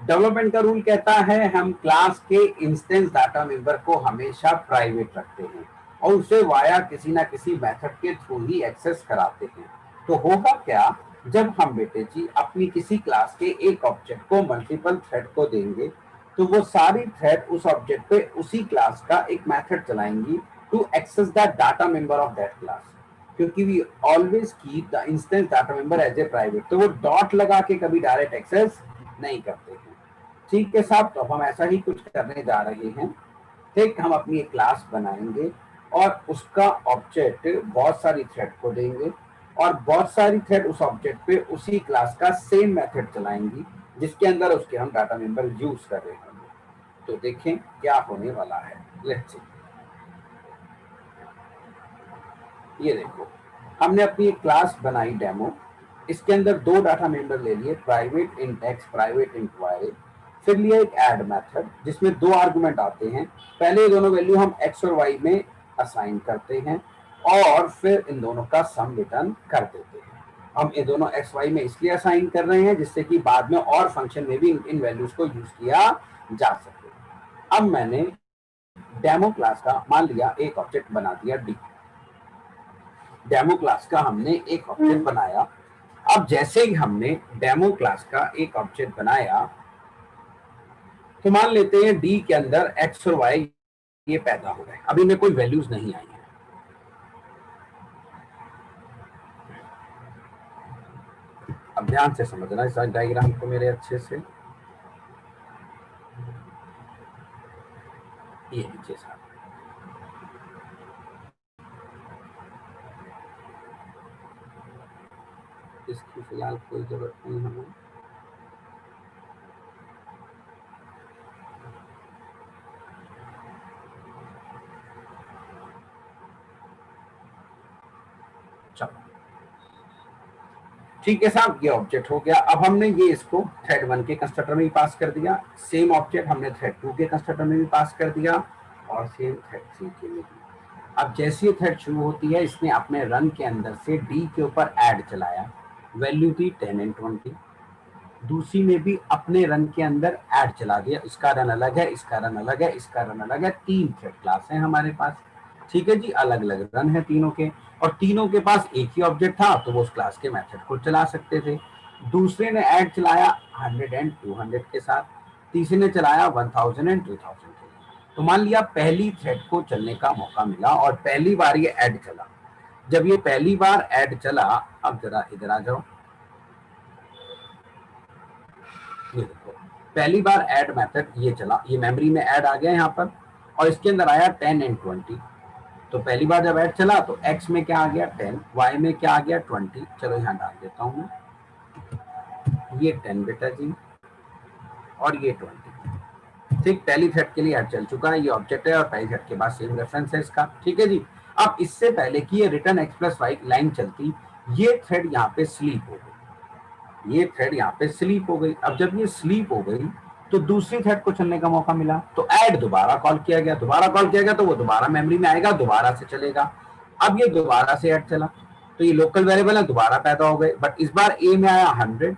डेवलपमेंट का रूल कहता है हम क्लास के इंस्टेंस डाटा मेंबर को हमेशा प्राइवेट रखते हैं और उसे वाया किसी ना किसी मेथड के थ्रू ही एक्सेस कराते हैं। तो होगा क्या, जब हम बेटे जी अपनी किसी क्लास के एक ऑब्जेक्ट को मल्टीपल थ्रेड को देंगे तो वो सारी थ्रेड उस ऑब्जेक्ट पे उसी क्लास का एक मेथड चलाएंगी to access the data member of that class, क्योंकि we always keep the instance data member as a private, तो वो डॉट लगा के कभी डायरेक्ट एक्सेस नहीं करते हैं। ठीक है साहब, तो हम ऐसा ही कुछ करने जा रहे हैं। ठीक, हम अपनी एक क्लास बनाएंगे और उसका ऑब्जेक्ट बहुत सारी थ्रेड को देंगे और बहुत सारी थ्रेड उस ऑब्जेक्ट पे उसी क्लास का सेम मेथड चलाएंगी जिसके अंदर उसके हम डाटा मेंबर यूज कर रहे होंगे। तो देखें क्या होने वाला है। लेट्स सी, ये देखो, हमने अपनी एक क्लास बनाई डेमो, इसके अंदर दो डाटा मेंबर ले लिए, private int X, private int Y, फिर लिया एक ऐड मेथड जिसमें दो आर्गुमेंट आते हैं। पहले ये दोनों वैल्यू हम एक्स और वाई में असाइन करते हैं और फिर इन दोनों का सम रिटर्न कर देते हैं। हम ये दोनों एक्स वाई में इसलिए असाइन कर रहे हैं जिससे कि बाद में और फंक्शन में भी इन वैल्यूज को यूज किया जा सके। अब मैंने डेमो क्लास का मान लिया एक ऑब्जेक्ट बना दिया डी, डेमो क्लास का हमने एक ऑब्जेक्ट बनाया। अब जैसे ही हमने डेमो क्लास का एक ऑब्जेक्ट बनाया तो मान लेते हैं डी के अंदर एक्स और वाई ये पैदा हो गए, अभी में कोई वैल्यूज नहीं आई है। अब ध्यान से समझना इस डायग्राम को मेरे अच्छे से, ये नीचे साथ इसकी फिलहाल कोई जरूरत नहीं हमें। चलो ठीक है साहब, ये ऑब्जेक्ट हो गया। अब हमने ये इसको थ्रेड 1 के कंस्ट्रक्टर में भी पास कर दिया, सेम ऑब्जेक्ट हमने थ्रेड 2 के कंस्ट्रक्टर में भी पास कर दिया और सेम थ्रेड 3 के में भी। अब जैसे ये थ्रेड शुरू होती है इसने अपने रन के अंदर से डी के ऊपर ऐड चलाया, वैल्यू थी 10 एंड 20। दूसरी में भी अपने रन के अंदर ऐड चला दिया, इसका रन अलग है, इसका रन अलग है, इसका रन अलग है, 3 थ्रेड क्लास है हमारे पास। ठीक है जी, अलग अलग रन है तीनों के और तीनों के पास एक ही ऑब्जेक्ट था तो वो उस क्लास के मेथड को चला सकते थे। दूसरे ने ऐड चलाया 100 एंड 200 के साथ, तीसरे ने चलाया 1000 एंड 2000 के लिए। तो मान लिया पहली थ्रेड को चलने का मौका मिला और पहली बार ये ऐड चला। जब ये पहली बार ऐड चला, अब जरा इधर आ जाओ, ये देखो पहली बार ऐड मेथड ये चला, ये मेमोरी में ऐड आ गया यहाँ पर और इसके अंदर आया 10 एंड 20। तो पहली बार जब ऐड चला तो x में क्या आ गया 10, y में क्या आ गया 20। चलो यहाँ डाल देता हूँ मैं, ये 10 बेटा जी और ये 20। ठीक, पहली थ्रेड के लिए ऐड चल चुका है, ये ऑब्जेक्ट है और पहली थ्रेड के बाद सेम रेफरेंस है इसका। ठीक है जी, अब इससे पहले कि ये return x plus Y line चलती, ये थ्रेड यहाँ पे स्लीप हो गई, ये थ्रेड यहाँ पे स्लीप हो गई। अब जब ये स्लीप हो गई तो दूसरी थ्रेड को चलने का मौका मिला तो ऐड दोबारा कॉल किया गया, दोबारा कॉल किया गया तो वो दोबारा मेमोरी में आएगा, दोबारा से चलेगा। अब ये दोबारा से ऐड चला तो ये लोकल वेरिएबल है, दोबारा पैदा हो गए, बट इस बार ए में आया 100,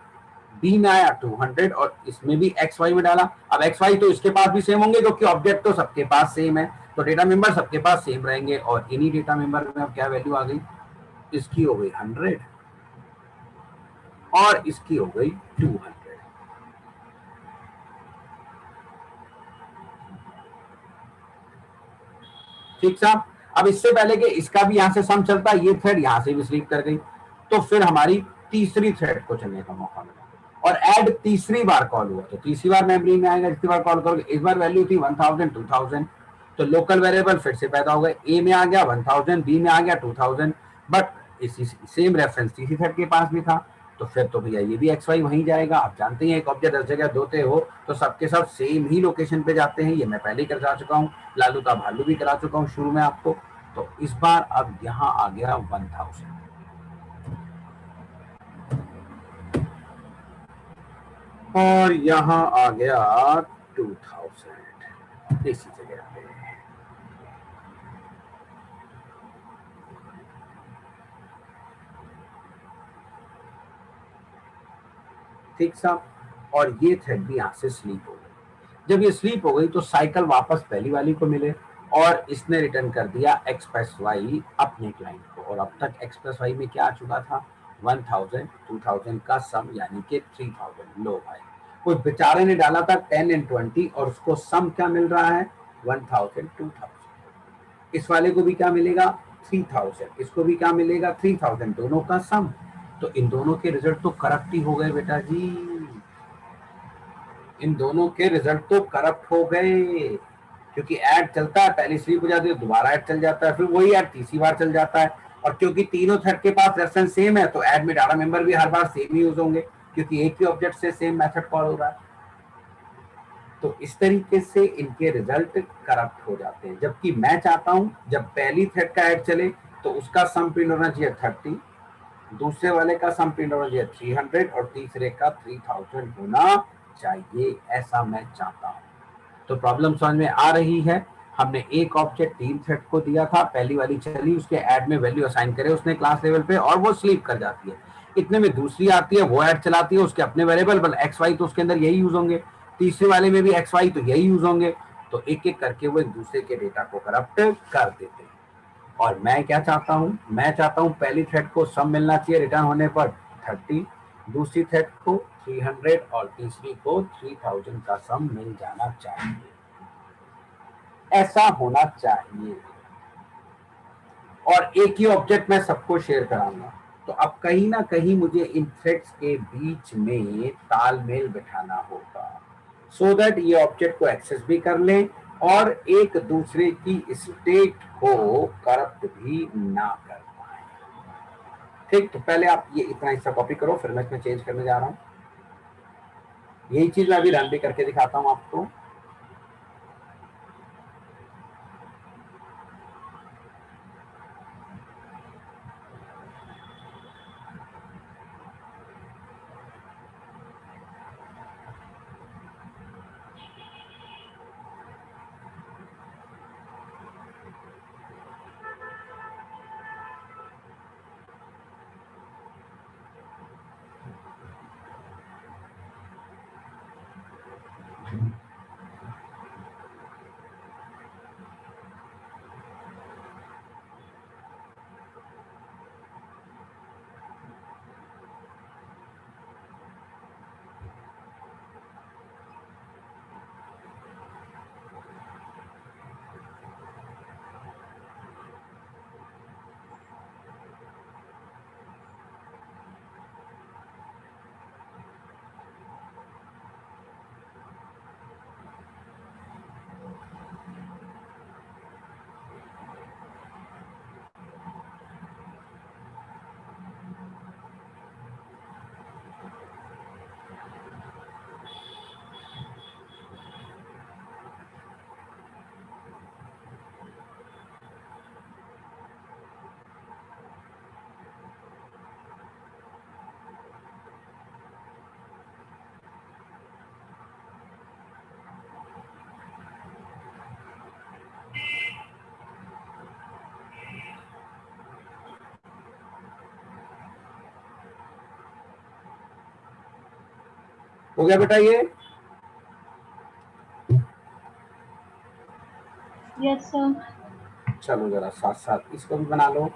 बी में आया 200 और इसमें भी एक्स वाई में डाला। अब एक्स वाई तो इसके पास भी सेम होंगे क्योंकि ऑब्जेक्ट तो सबके पास सेम है, तो डेटा मेंबर सबके पास सेम रहेंगे और इन्हीं डेटा मेंबर में अब क्या वैल्यू आ गई, इसकी हो गई 100 और इसकी हो गई 200। ठीक साहब, अब इससे पहले कि इसका भी यहां से सम चलता, ये थ्रेड यहां से भी स्लीप कर गई, तो फिर हमारी तीसरी थ्रेड को चलने का मौका मिला और ऐड तीसरी बार कॉल हुआ तो तीसरी बार मेमोरी में आएगा, जितनी बार कॉल करोगे। इस बार वैल्यू थी 1000 2000, तो लोकल वेरिएबल फिर से पैदा हो गए, ए में आ गया 1000, बी में आ गया 2000, बट इसी सेम रेफरेंस तीसरी थ्रेड के पास भी था, तो फिर तो भैया ये भी एक्स वाई वहीं जाएगा। आप जानते हैं एक ऑब्जेक्ट 10 जगह दोते हो तो सबके सब सेम ही लोकेशन पे जाते हैं, ये मैं पहले ही करा चुका हूँ, लालू का भालू भी करा चुका हूँ शुरू में आपको। तो इस बार अब यहाँ आ गया 1000 और यहाँ आ गया 2000 इसी जगह पे। ठीक साहब, और ये थ्रेड भी यहाँ से स्लीप हो गई। जब ये स्लीप हो गई तो साइकिल वापस पहली वाली को मिले और इसने रिटर्न कर दिया एक्स प्लस वाई अपने क्लाइंट को, और अब तक एक्स प्लस वाई में क्या आ चुका था, 1000 2000 का सम यानी कि 3000। लो भाई, उस बेचारे ने डाला था 10 and 20 और उसको सम क्या मिल रहा है, 1000 2000। इस वाले को भी क्या मिलेगा, 3000, इसको भी क्या मिलेगा, 3000, दोनों का सम। तो इन दोनों के रिजल्ट तो करप्ट ही हो गए बेटा जी, इन दोनों के रिजल्ट तो करप्ट हो गए, क्योंकि ऐड चलता है, पहली स्लीप हो जाती है, दोबारा ऐड चल जाता है, फिर वही ऐड तीसरी बार चल जाता है। और क्योंकि तीनों थ्रेड के पास रेफरेंस सेम है तो ऐड में डाटा मेंबर भी हर बार सेम ही यूज होंगे, क्योंकि एक ही ऑब्जेक्ट से सेम मेथड कॉल हो रहा है। तो इस तरीके से इनके रिजल्ट करप्ट हो जाते हैं। जबकि मैं चाहता हूं जब पहली थ्रेड का ऐड चले तो उसका सम प्रिंट होना चाहिए 30, दूसरे वाले का सम प्रिंट होना चाहिए 300 और तीसरे का 3000 होना चाहिए, ऐसा मैं चाहता हूं। तो प्रॉब्लम समझ में आ रही है। हमने एक ऑब्जेक्ट 3 थ्रेड को दिया था, पहली वाली चली, उसके ऐड में वैल्यू असाइन करे उसने क्लास लेवल पे और वो स्लीप कर जाती है। इतने में दूसरी आती है, वो ऐड चलाती है, उसके अपने वेरिएबल बल एक्स वाई तो उसके अंदर यही यूज होंगे, तीसरे वाले में भी एक्स वाई तो यही यूज होंगे। तो एक एक करके वो एक दूसरे के डेटा को करप्ट कर देते हैं। और मैं क्या चाहता हूं, मैं चाहता हूं पहली थ्रेड को सम मिलना चाहिए रिटर्न होने पर 30, दूसरी थ्रेड को 300 और तीसरी को 3000 का सम मिल जाना चाहिए, ऐसा होना चाहिए। और एक ही ऑब्जेक्ट मैं सबको शेयर कराऊंगा। तो अब कहीं ना कहीं मुझे इन थ्रेड्स के बीच में तालमेल बिठाना होगा, सो दैट ये ऑब्जेक्ट को एक्सेस भी कर लें और एक दूसरे की स्टेट को करप्ट भी ना कर पाए। ठीक, तो पहले आप ये इतना हिस्सा कॉपी करो, फिर मैं इसमें चेंज करने जा रहा हूं। यही चीज मैं अभी रन भी करके दिखाता हूं आपको। हो गया बेटा ये? Yes sir. चलो जरा साथ साथ इसको भी बना लो।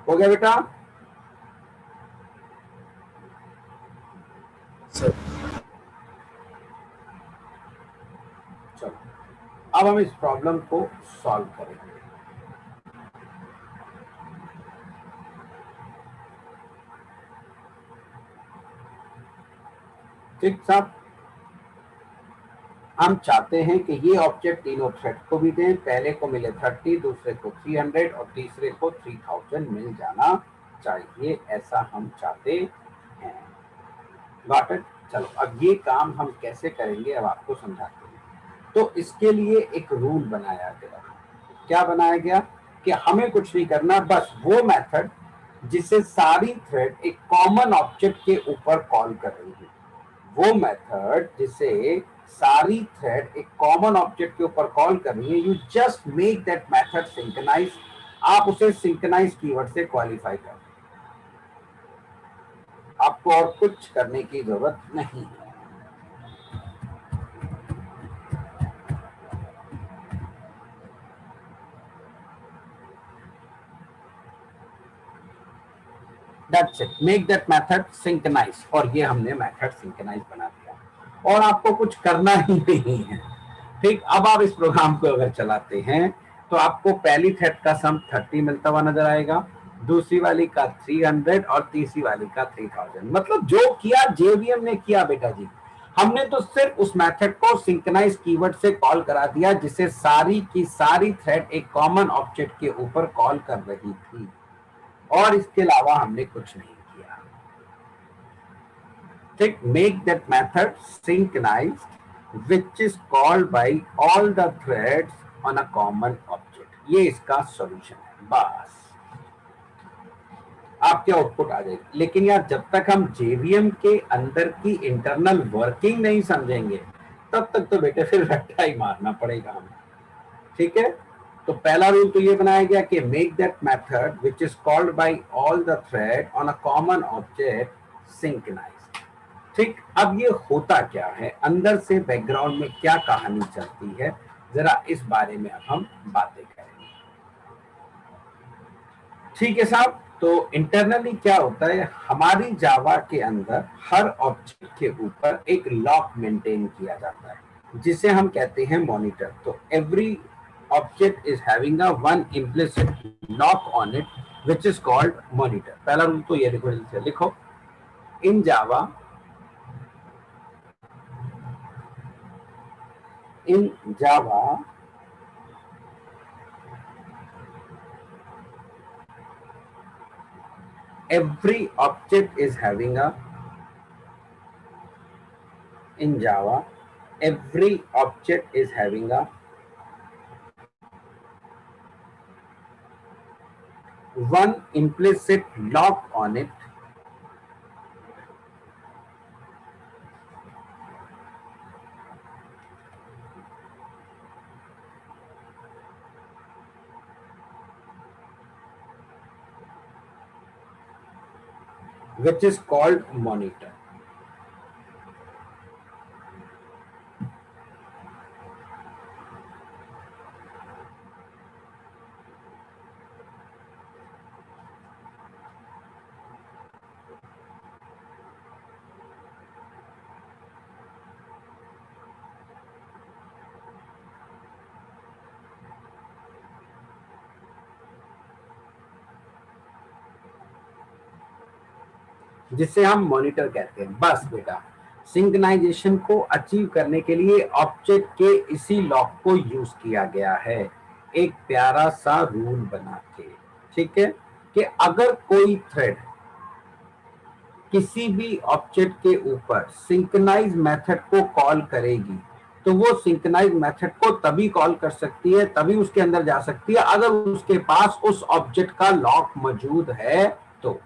हो गया बेटा? सर चलो अब हम इस प्रॉब्लम को सॉल्व करेंगे। ठीक साहब, हम चाहते हैं कि ये ऑब्जेक्ट तीनों थ्रेड को भी दें, पहले को मिले 30, दूसरे को 300 और तीसरे को 3000 मिल जाना चाहिए, ऐसा हम चाहते हैं। Got it? चलो अब ये काम हम कैसे करेंगे अब आपको समझाते हैं। तो इसके लिए एक रूल बनाया गया। क्या बनाया गया कि हमें कुछ नहीं करना, बस वो मेथड जिसे सारी थ्रेड एक कॉमन ऑब्जेक्ट के ऊपर कॉल कर रही है, वो मेथड जिसे सारी थ्रेड एक कॉमन ऑब्जेक्ट के ऊपर कॉल कर रही है, you just make that method synchronize. आप उसे सिंक्रोनाइज कीवर्ड से क्वालिफाई कर, आपको और कुछ करने की जरूरत नहीं है। That's it. Make that method synchronize। और ये हमने मेथड सिंक्रोनाइज बना दिया और आपको कुछ करना ही नहीं है। ठीक, अब आप इस प्रोग्राम को अगर चलाते हैं तो आपको पहली थ्रेड का सम 30 मिलता हुआ नजर आएगा, दूसरी वाली का 300 और तीसरी वाली का 3000। मतलब जो किया जेवीएम ने किया बेटा जी, हमने तो सिर्फ उस मेथड को सिंक्रोनाइज कीवर्ड से कॉल करा दिया जिसे सारी की सारी थ्रेड एक कॉमन ऑब्जेक्ट के ऊपर कॉल कर रही थी, और इसके अलावा हमने कुछ नहीं किया। ठीक, make that method synchronized which is called by all the threads on a common object. ये इसका सॉल्यूशन है। बस आपके आउटपुट आ जाएगी। लेकिन यार जब तक हम जेवीएम के अंदर की इंटरनल वर्किंग नहीं समझेंगे तब तक तो बेटे फिर रट्टा ही मारना पड़ेगा हमें। ठीक है, तो पहला रूल तो ये बनाया गया कि make that method which is called by all the thread on a common object synchronized. ठीक, अब ये होता क्या है, अंदर से बैकग्राउंड में क्या कहानी चलती है, जरा इस बारे में अब हम बातें करेंगे। ठीक है साहब, तो इंटरनली क्या होता है, हमारी जावा के अंदर हर ऑब्जेक्ट के ऊपर एक लॉक मेंटेन किया जाता है जिसे हम कहते हैं मॉनिटर। तो every object is having a one implicit lock on it which is called monitor. पहला रूल तो ये देखो, जल्दी से लिखो। इन जावा every object is having a in Java every object is having a one implicit lock on it which is called monitor। जिसे हम monitor कहते हैं। बस बेटा, सिंक्रोनाइजेशन को अचीव करने के लिए ऑब्जेक्ट के इसी लॉक को यूज किया गया है, एक प्यारा सा रूल बना के। ठीक है, कि अगर कोई थ्रेड किसी भी ऑब्जेक्ट के ऊपर सिंक्रोनाइज मेथड को कॉल करेगी तो वो सिंक्रोनाइज मेथड को तभी कॉल कर सकती है, तभी उसके अंदर जा सकती है अगर उसके पास उस ऑब्जेक्ट का लॉक मौजूद है तो।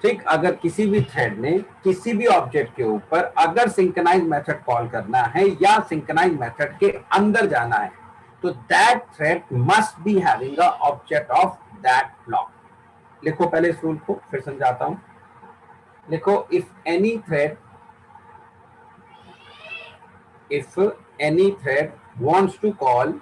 ठीक, अगर किसी भी थ्रेड ने किसी भी ऑब्जेक्ट के ऊपर अगर सिंक्रोनाइज मेथड कॉल करना है या सिंक्रोनाइज मेथड के अंदर जाना है तो that thread must be having a object of that lock. लिखो पहले इस रूल को, फिर समझाता हूं। लिखो, if any thread wants to call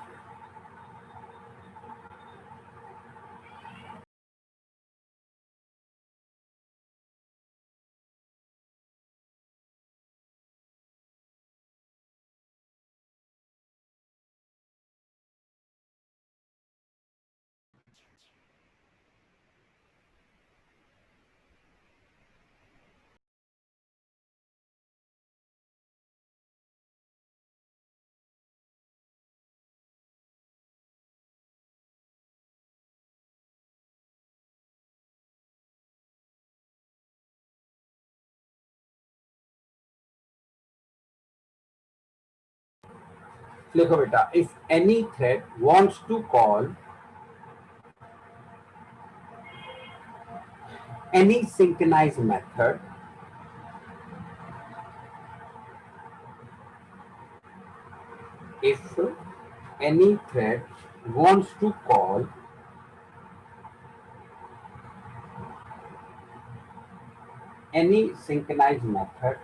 लिखो बेटा, if any thread wants to call any synchronized method if any thread wants to call any synchronized method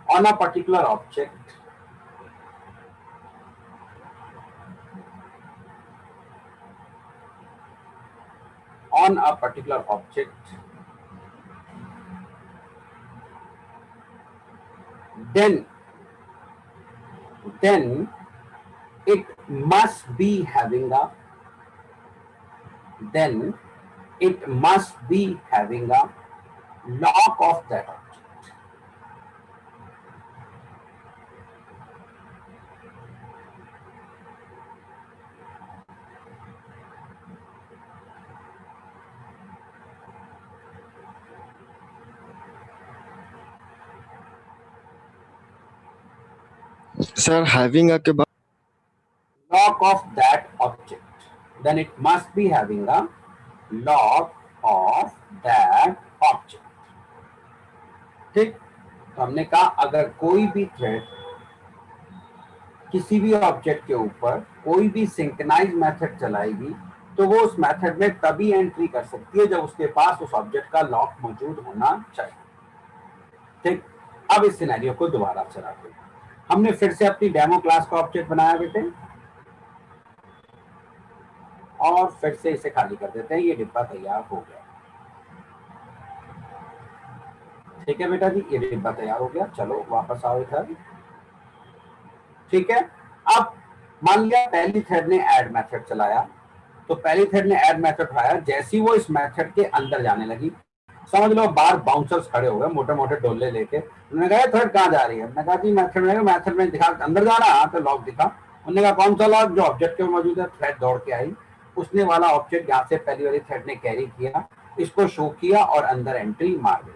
on a particular object then it must be having a lock of that object. Sir, having a के बाद Lock of that object, then it must be having a lock of that object. ठीक, तो हमने कहा अगर कोई भी thread किसी भी ऑब्जेक्ट के ऊपर कोई भी सिंक्रोनाइज मेथड चलाएगी तो वो उस मेथड में तभी एंट्री कर सकती है जब उसके पास उस ऑब्जेक्ट का लॉक मौजूद होना चाहिए। ठीक, अब इस सिनेरियो को दोबारा चलाते हैं। हमने फिर से अपनी डेमो क्लास का ऑब्जेक्ट बनाया बेटे और फिर से इसे खाली कर देते हैं। ये डिब्बा तैयार हो गया। ठीक है बेटा जी, ये डिब्बा तैयार हो गया। चलो वापस आओ इधर। ठीक है, अब मान लिया पहली थ्रेड ने ऐड मेथड चलाया, तो पहली थ्रेड ने ऐड मेथड उठाया। जैसी वो इस मेथड के अंदर जाने लगी, समझ लो बाहर बाउंसर्स खड़े हो गए मोटे मोटे डोले लेके। उन्होंने कहा थ्रेड कहाँ जा रही है? मैंने कहा जी मेथड में दिखा, अंदर जाना। हाँ, तो लॉक दिखा। उन्होंने कहा कौन सा लॉक? जो ऑब्जेक्ट में मौजूद है। थ्रेड दौड़ के आई, उसने वाला ऑब्जेक्ट यहाँ से पहली वाली थ्रेड ने कैरी किया, इसको शो किया और अंदर एंट्री मार गई।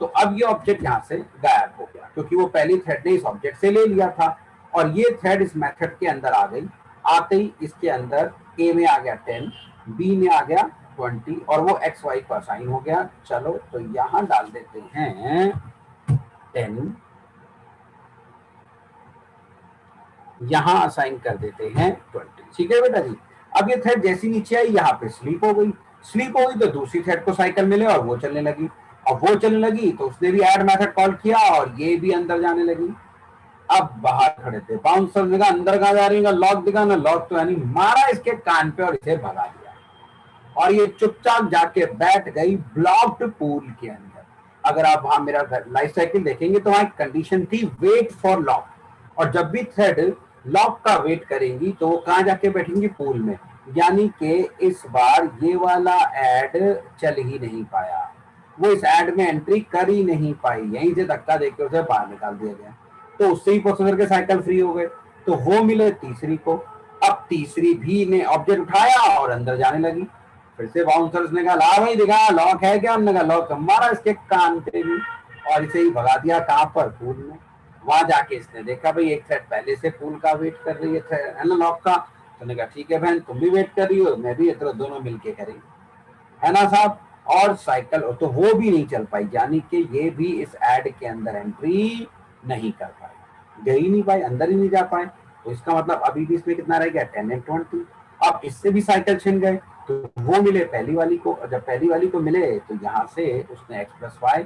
तो अब ये ऑब्जेक्ट यहाँ से गायब हो गया क्योंकि वो पहली थ्रेड ने इस ऑब्जेक्ट से ले लिया था और ये थ्रेड इस मेथड के अंदर आ गई। आते ही इसके अंदर ए में आ गया 10, बी में आ गया 20 और वो एक्स वाई को असाइन हो गया। चलो तो यहां डाल देते हैं 10, यहां असाइन कर देते हैं 20। ठीक है बेटा जी। अब ये थ्रेड जैसी नीचे आई यहाँ पे स्लीप हो गई तो दूसरी थ्रेड को साइकिल मिले और वो चलने लगी। अब वो चलने लगी तो उसने भी ऐड मेथड कॉल किया और ये भी अंदर जाने लगी। अब बाहर खड़े थे बाउंसर ने कहा अंदर कहाँ जा रही है? लॉक दिखा ना। लॉक तो है नहीं। मारा इसके कान पे और इसे भगा दिया और ये चुपचाप जाके बैठ गई ब्लॉक्ड पूल के अंदर। अगर आप वहां मेरा लाइफ साइकिल देखेंगे तो वहां एक कंडीशन थी वेट फॉर लॉक, और जब भी थ्रेड लॉक का वेट करेंगी तो वो कहाँ जाके बैठेंगी? पूल में। यानी कि इस बार ये वाला ऐड चल ही नहीं पाया, वो इस ऐड में एंट्री कर ही नहीं पाई, यहीं से धक्का देकर उसे बाहर निकाल दिया गया। तो उससे ही प्रोसेसर के साइकिल फ्री हो गए। तो वो मिले तीसरी को। अब तीसरी भी ने ऑब्जेक्ट उठाया और अंदर जाने लगी। फिर से बाउंसर्स ने कहा ला भाई दिखा लॉक है क्या? हमने कहा लॉक। मारा इसके कान पे भी और इसे ही भगा दिया। कहाँ पर? पूल में। वहां जाके इसने देखा भाई एक थ्रेड पहले से पूल का वेट कर रही है ना लॉक का। तो कहा ठीक है बहन, तुम भी वेट कर रही हो, मैं भी, इधर दोनों मिलके करेंगे, है ना साहब। और साइकिल तो वो भी नहीं चल पाई, यानी कि ये भी इस ऐड के अंदर एंट्री नहीं कर पाए, गई नहीं पाए, अंदर ही नहीं जा पाए। तो इसका मतलब अभी भी इसमें कितना रह गया? 10 and 20। अब इससे भी साइकिल छिन गए तो वो मिले पहली वाली को। जब पहली वाली को मिले तो यहाँ से उसने x+y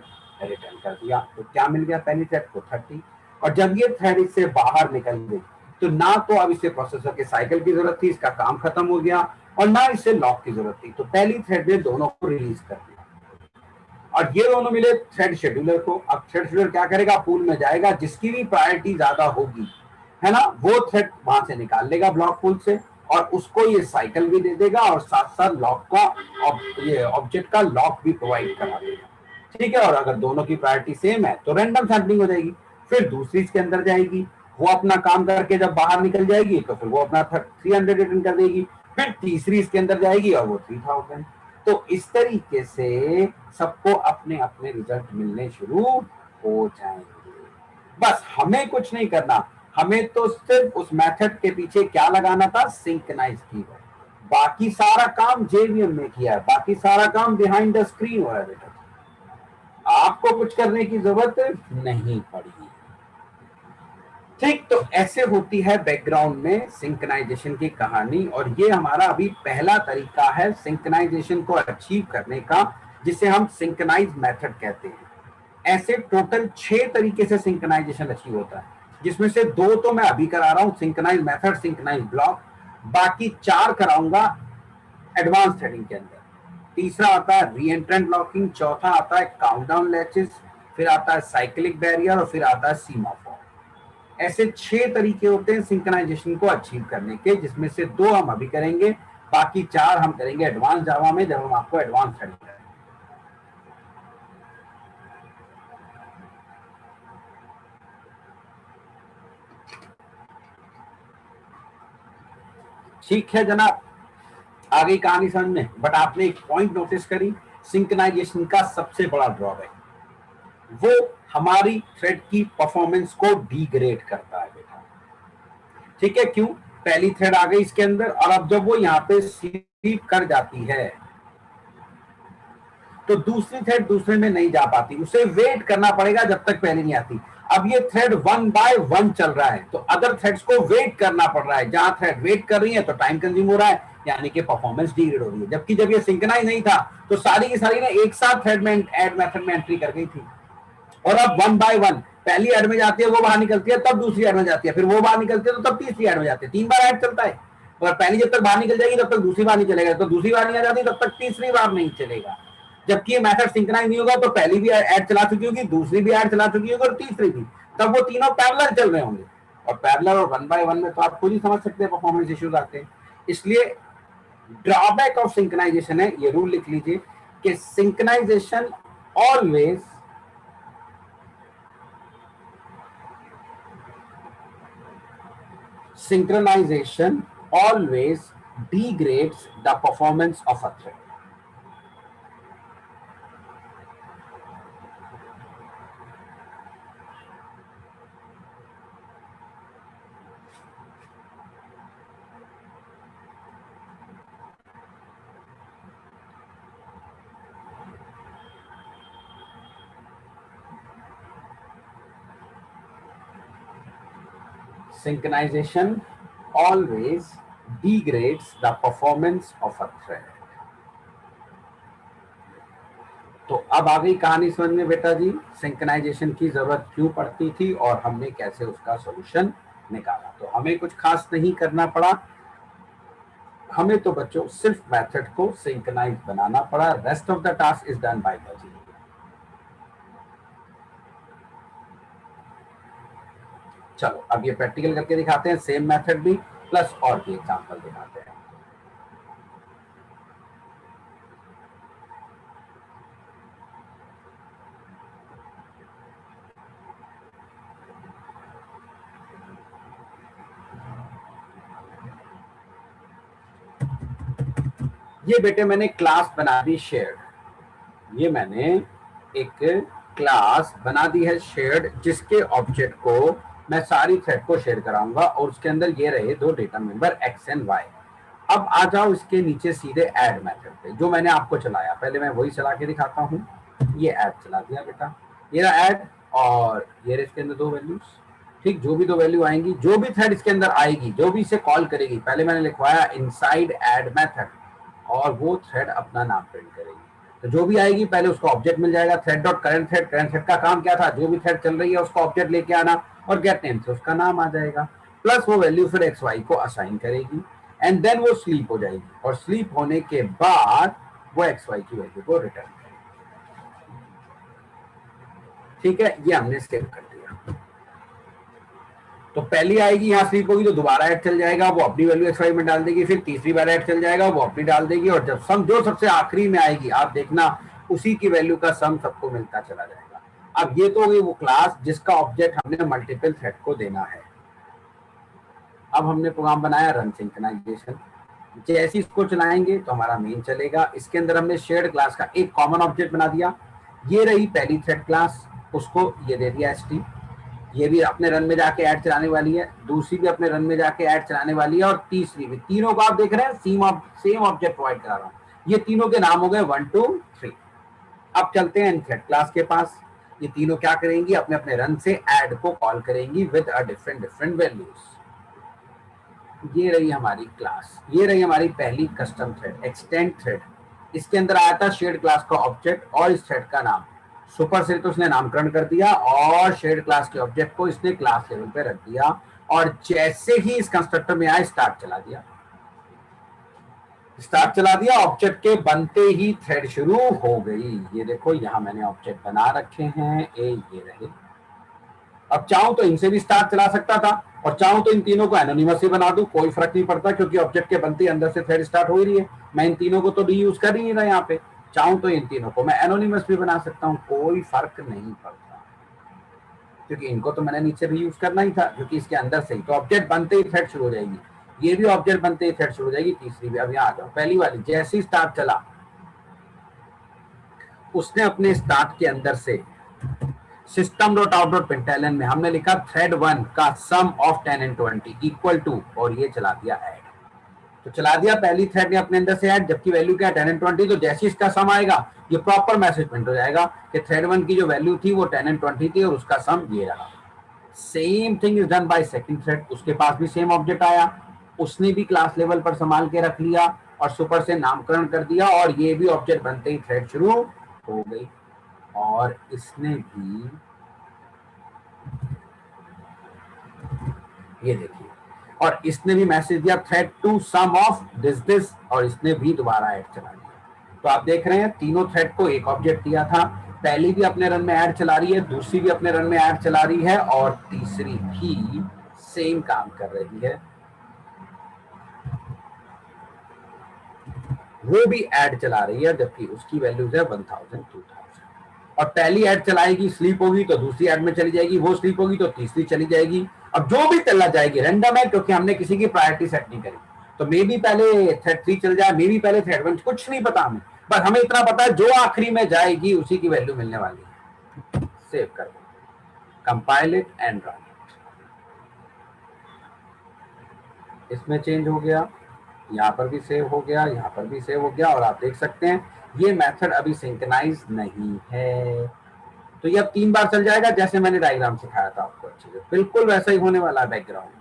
रिटर्न कर दिया। तो क्या मिल गया पहली थ्रेड को? 30। और जब ये थ्रेड इससे बाहर निकल गई तो ना तो अब इसे प्रोसेसर के साइकिल की जरूरत थी, इसका काम खत्म हो गया, और ना इसे लॉक की जरूरत थी। तो पहली थ्रेड ने दोनों को रिलीज कर दिया और ये दोनों मिले थ्रेड शेड्यूलर को। अब थ्रेड शेड्यूलर क्या करेगा? पूल में जाएगा, जिसकी भी प्रायोरिटी ज्यादा होगी, है ना, वो थ्रेड वहां से निकाल लेगा ब्लॉक पूल से और उसको ये साइकिल भी दे देगा और साथ साथ लॉक का ये ऑब्जेक्ट का लॉक भी प्रोवाइड करा देगा। ठीक है, और अगर दोनों की प्रायोरिटी सेम है तो रैंडम सैम्पलिंग हो जाएगी। फिर दूसरी इसके अंदर जाएगी, वो अपना काम करके जब बाहर निकल जाएगी तो फिर वो अपना 300 रिटर्न कर देगी, फिर तीसरी इसके अंदर जाएगी और वो 3000। तो इस तरीके से सबको अपने अपने रिजल्ट मिलने शुरू हो जाएंगे। बस हमें कुछ नहीं करना, हमें तो सिर्फ उस मेथड के पीछे क्या लगाना था, सिंक्रोनाइज कीवर्ड। बाकी सारा काम जेवीएम में किया है, बाकी सारा काम बिहाइंड द स्क्रीन हो रहा है बेटा, आपको कुछ करने की जरूरत नहीं पड़ी। ठीक, तो ऐसे होती है बैकग्राउंड में सिंक्रोनाइजेशन की कहानी। और ये हमारा अभी पहला तरीका है सिंक्रोनाइजेशन को अचीव करने का, जिसे हम सिंक्रोनाइज मेथड कहते हैं। ऐसे टोटल 6 तरीके से सिंक्रोनाइजेशन अचीव होता है, जिसमें से 2 तो मैं अभी करा रहा हूं, सिंक्रोनाइज मेथड, सिंक्रोनाइज ब्लॉक। बाकी 4 कराऊंगा एडवांस थ्रेडिंग के अंदर। तीसरा आता है री एंट्रेंट लॉकिंग, चौथा आता है काउंटडाउन लैचेस, फिर आता है साइक्लिक बैरियर और फिर आता है सीमाफोर। ऐसे 6 तरीके होते हैं सिंक्रोनाइजेशन को अचीव करने के, जिसमें से 2 हम अभी करेंगे, बाकी 4 हम करेंगे एडवांस जावा में, जब हम आपको एडवांस थ्रेडिंग करेंगे। ठीक है जनाब, आगे कहानी समझ में। बट आपने एक पॉइंट नोटिस करी, सिंक्रोनाइजेशन का सबसे बड़ा ड्रॉबैक, वो हमारी थ्रेड की परफॉर्मेंस को डिग्रेड करता है बेटा। ठीक है, क्यों? पहली थ्रेड आ गई इसके अंदर, और अब जब वो यहाँ पे स्लीप कर जाती है तो दूसरी थ्रेड दूसरे में नहीं जा पाती, उसे वेट करना पड़ेगा जब तक पहले नहीं आती। अब ये थ्रेड 1 बाय 1 चल रहा है, तो अदर थ्रेड्स को वेट करना पड़ रहा है। जहां थ्रेड वेट कर रही है तो टाइम कंज्यूम हो रहा है, यानी कि परफॉर्मेंस डिग्रेड हो रही है। जबकि जब ये सिंक्रोनाइज नहीं था तो सारी की सारी ना एक साथ थ्रेड में ऐड मेथड में एंट्री कर गई थी। और अब 1 बाय 1 पहली ऐड में जाती है, वो बाहर निकलती है, तब दूसरी ऐड में जाती है, फिर वो बाहर निकलती है तो तब तीसरी ऐड में जाती है। 3 बार ऐड चलता है, और पहली जब तक बाहर निकल जाएगी तब तक दूसरी बार नहीं चलेगा, तो दूसरी बार नहीं आ जाती तब तक तीसरी बार नहीं चलेगा। जबकि ये मेथड सिंक्रोनाइज नहीं होगा तो पहली भी ऐड चला चुकी होगी, दूसरी भी ऐड चला चुकी होगी और तीसरी भी, तब वो तीनों पैरेलल चल रहे होंगे। और पैरेलल और 1 बाय 1 में तो आप खुद ही समझ सकते हैं परफॉर्मेंस इश्यूज आते हैं। इसलिए ड्रॉबैक ऑफ सिंक्रोनाइजेशन है, ये रूल लिख लीजिए कि synchronization always degrades the performance of a thread. Synchronization always degrades the performance of a thread. तो अब आ गई कहानी समझ में बेटा जी, सिंक्रोनाइजेशन की जरूरत क्यों पड़ती थी और हमने कैसे उसका सॉल्यूशन निकाला। तो हमें कुछ खास नहीं करना पड़ा, हमें तो बच्चों सिर्फ मेथड को सिंक्रोनाइज बनाना पड़ा। Rest of the task is done by the G. चलो अब ये प्रैक्टिकल करके दिखाते हैं, सेम मेथड भी प्लस और भी एग्जांपल दिखाते हैं। ये बेटे मैंने क्लास बना दी शेयर्ड, ये मैंने एक क्लास बना दी है शेयर्ड, जिसके ऑब्जेक्ट को मैं सारी थ्रेड को शेयर कराऊंगा और उसके अंदर ये रहे 2 data member X and Y. अब आ जाओ इसके नीचे सीधे ऐड मेथड पे, जो मैंने आपको चलाया, पहले मैं वही चला के दिखाता हूँ। ये ऐड चला दिया बेटा, ये रहा ऐड, और ये इसके अंदर 2 वैल्यूज। ठीक, जो भी 2 वैल्यू आएंगी, जो भी थ्रेड इसके अंदर आएगी, जो भी इसे कॉल करेगी, पहले मैंने लिखवाया इनसाइड ऐड मेथड, और वो थ्रेड अपना नाम प्रिंट करेगी। तो जो भी आएगी पहले उसको ऑब्जेक्ट मिल जाएगा, thread dot current thread. Current thread का काम क्या था, जो भी थ्रेड चल रही है उसका ऑब्जेक्ट लेके आना, और गेट नेम से उसका नाम आ जाएगा, प्लस वो वैल्यू फिर एक्स वाई को असाइन करेगी, एंड देन वो स्लीप हो जाएगी, और स्लीप होने के बाद वो एक्स वाई की वैल्यू को रिटर्न करेगी। ठीक है, ये हमने सेव कर दिया। तो पहली आएगी, यहाँ स्लीप होगी तो दोबारा ऐड चल जाएगा, वो अपनी वैल्यू एक्स वाई में डाल देगी, फिर तीसरी बार ऐड चल जाएगा, वो अपनी डाल देगी, और जब सम जो सबसे आखिरी में आएगी आप देखना उसी की वैल्यू का सम सबको मिलता चला जाएगा। अब ये तो होगी वो क्लास जिसका ऑब्जेक्ट हमने मल्टीपल थ्रेड को देना है। अब हमने प्रोग्राम बनाया रन सिंक्रोनाइजेशन। जैसे इसको चलाएंगे तो हमारा मेन चलेगा। इसके अंदर हमने शेयर्ड क्लास का एक कॉमन ऑब्जेक्ट बना दिया। ये रही पहली थ्रेड क्लास, उसको ये दे दिया st। ये भी अपने रन में जाके ऐड चलाने वाली है, दूसरी भी अपने रन में जाके ऐड चलाने वाली है, और तीसरी भी। तीनों को आप देख रहे हैं सेम ऑब्जेक्ट प्रोवाइड करा रहा हूँ। ये तीनों के नाम हो गए 1 2 3। अब चलते हैं थ्रेड क्लास के पास। ये तीनों क्या करेंगी, अपने अपने रन से ऐड को कॉल करेंगी विद अ डिफरेंट वैल्यूज। ये रही हमारी क्लास, ये रही हमारी पहली कस्टम थ्रेड एक्सटेंड थ्रेड। इसके अंदर आया था शेयर्ड क्लास का ऑब्जेक्ट और इस थ्रेड का नाम। सुपर से तो उसने नामकरण कर दिया और शेयर्ड क्लास के ऑब्जेक्ट को इसने क्लास लेवल पे रख दिया, और जैसे ही इस कंस्ट्रक्टर में आया स्टार्ट चला दिया। ऑब्जेक्ट के बनते ही थ्रेड शुरू हो गई। ये देखो यहाँ मैंने ऑब्जेक्ट बना रखे हैं, ये रहे। अब चाहूं तो इनसे भी स्टार्ट चला सकता था, और चाहूं तो इन तीनों को एनोनिमस ही बना दूं, कोई फर्क नहीं पड़ता, क्योंकि ऑब्जेक्ट के बनते ही अंदर से थ्रेड स्टार्ट हो ही रही है। मैं इन तीनों को तो रीयूज कर ही नहीं रहा यहाँ पे। चाहूं तो इन तीनों को मैं एनोनिमस भी बना सकता हूँ, कोई फर्क नहीं पड़ता, क्योंकि इनको तो मैंने नीचे रीयूज करना ही था, क्योंकि इसके अंदर से ही तो ऑब्जेक्ट बनते ही थ्रेड शुरू हो जाएगी। ये भी ऑब्जेक्ट बनते ही थ्रेड शुरू हो जाएगी, तीसरी भी। अब यहाँ आ जाओ, पहली वाली जैसे ही स्टार्ट चला, उसने अपने स्टार्ट के अंदर से system.out.println में हमने लिखा थ्रेड 1 का सम ऑफ 10 and 20 इक्वल टू, और ये चला दिया ऐड। तो चला दिया पहली थ्रेड ने अपने अंदर से ऐड, जबकि वैल्यू क्या है 10 and 20। तो जैसे इसका सम आएगा ये प्रॉपर मैसेज प्रिंट हो जाएगा कि थ्रेड 1 की जो वैल्यू थी वो 10 and 20 थी, और उसका सम ये रहा। Same thing is done by second thread. उसके पास भी सेम ऑब्जेक्ट आया, उसने भी क्लास लेवल पर संभाल के रख लिया और सुपर से नामकरण कर दिया, और ये भी ऑब्जेक्ट बनते ही थ्रेड शुरू हो गई। और इसने भी, ये देखिए, और इसने भी मैसेज दिया thread to sum of this, और इसने भी दोबारा ऐड चला दिया। तो आप देख रहे हैं तीनों थ्रेड को एक ऑब्जेक्ट दिया था, पहली भी अपने रन में ऐड चला रही है, दूसरी भी अपने रन में ऐड चला रही है, और तीसरी भी सेम काम कर रही है, वो भी ऐड चला रही है, जबकि उसकी वैल्यूज है 1000 2000। और पहली ऐड चलाएगी, स्लीप होगी तो दूसरी ऐड में चली जाएगी, वो स्लीप होगी तो तीसरी चली जाएगी। अब जो भी चला जाएगी रैंडम है, क्योंकि हमने किसी की प्रायोरिटी सेट नहीं करी। तो मे भी पहले थ्रेड 3 चल जाए, मे भी पहले थ्रेड 1, कुछ नहीं पता हमें, बस हमें इतना पता है जो आखिरी में जाएगी उसी की वैल्यू मिलने वाली है। सेव कर दो, compile it and run it. इसमें चेंज हो गया, यहाँ पर भी सेव हो गया, यहाँ पर भी सेव हो गया, और आप देख सकते हैं ये मेथड अभी सिंक्रोनाइज नहीं है। तो ये अब 3 बार चल जाएगा, जैसे मैंने डायग्राम सिखाया था आपको अच्छे से, बिल्कुल वैसा ही होने वाला है बैकग्राउंड।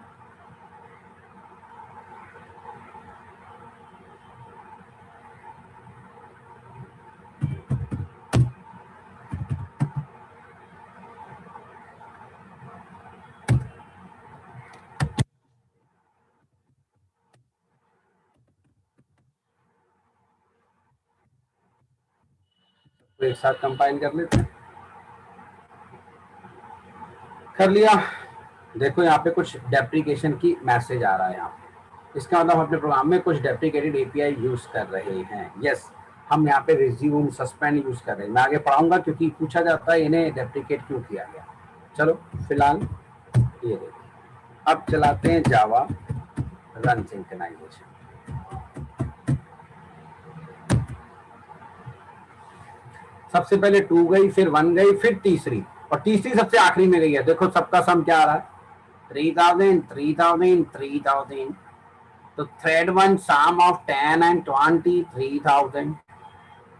तो एक साथ कंपाइल कर लेते हैं। कर लिया। देखो यहाँ पे कुछ डेप्रिकेशन की मैसेज आ रहा है यहाँ पे, इसका मतलब अपने प्रोग्राम में कुछ डेप्रिकेटेड एपीआई यूज कर रहे हैं। यस, हम यहाँ पे रिज्यूम सस्पेंड यूज कर रहे हैं। मैं आगे पढ़ाऊंगा, क्योंकि पूछा जाता है इन्हें डेप्रिकेट क्यों किया गया। चलो फिलहाल ये देखिए, अब चलाते हैं जावा रन सिंक्रोनाइजेशन। सबसे पहले 2 गई, फिर 1 गई, फिर तीसरी, और तीसरी सबसे आखिरी में गई है। देखो सबका सम क्या आ रहा है, 3000 3000 3000। तो थ्रेड 1 सम ऑफ 10 and 20 3000,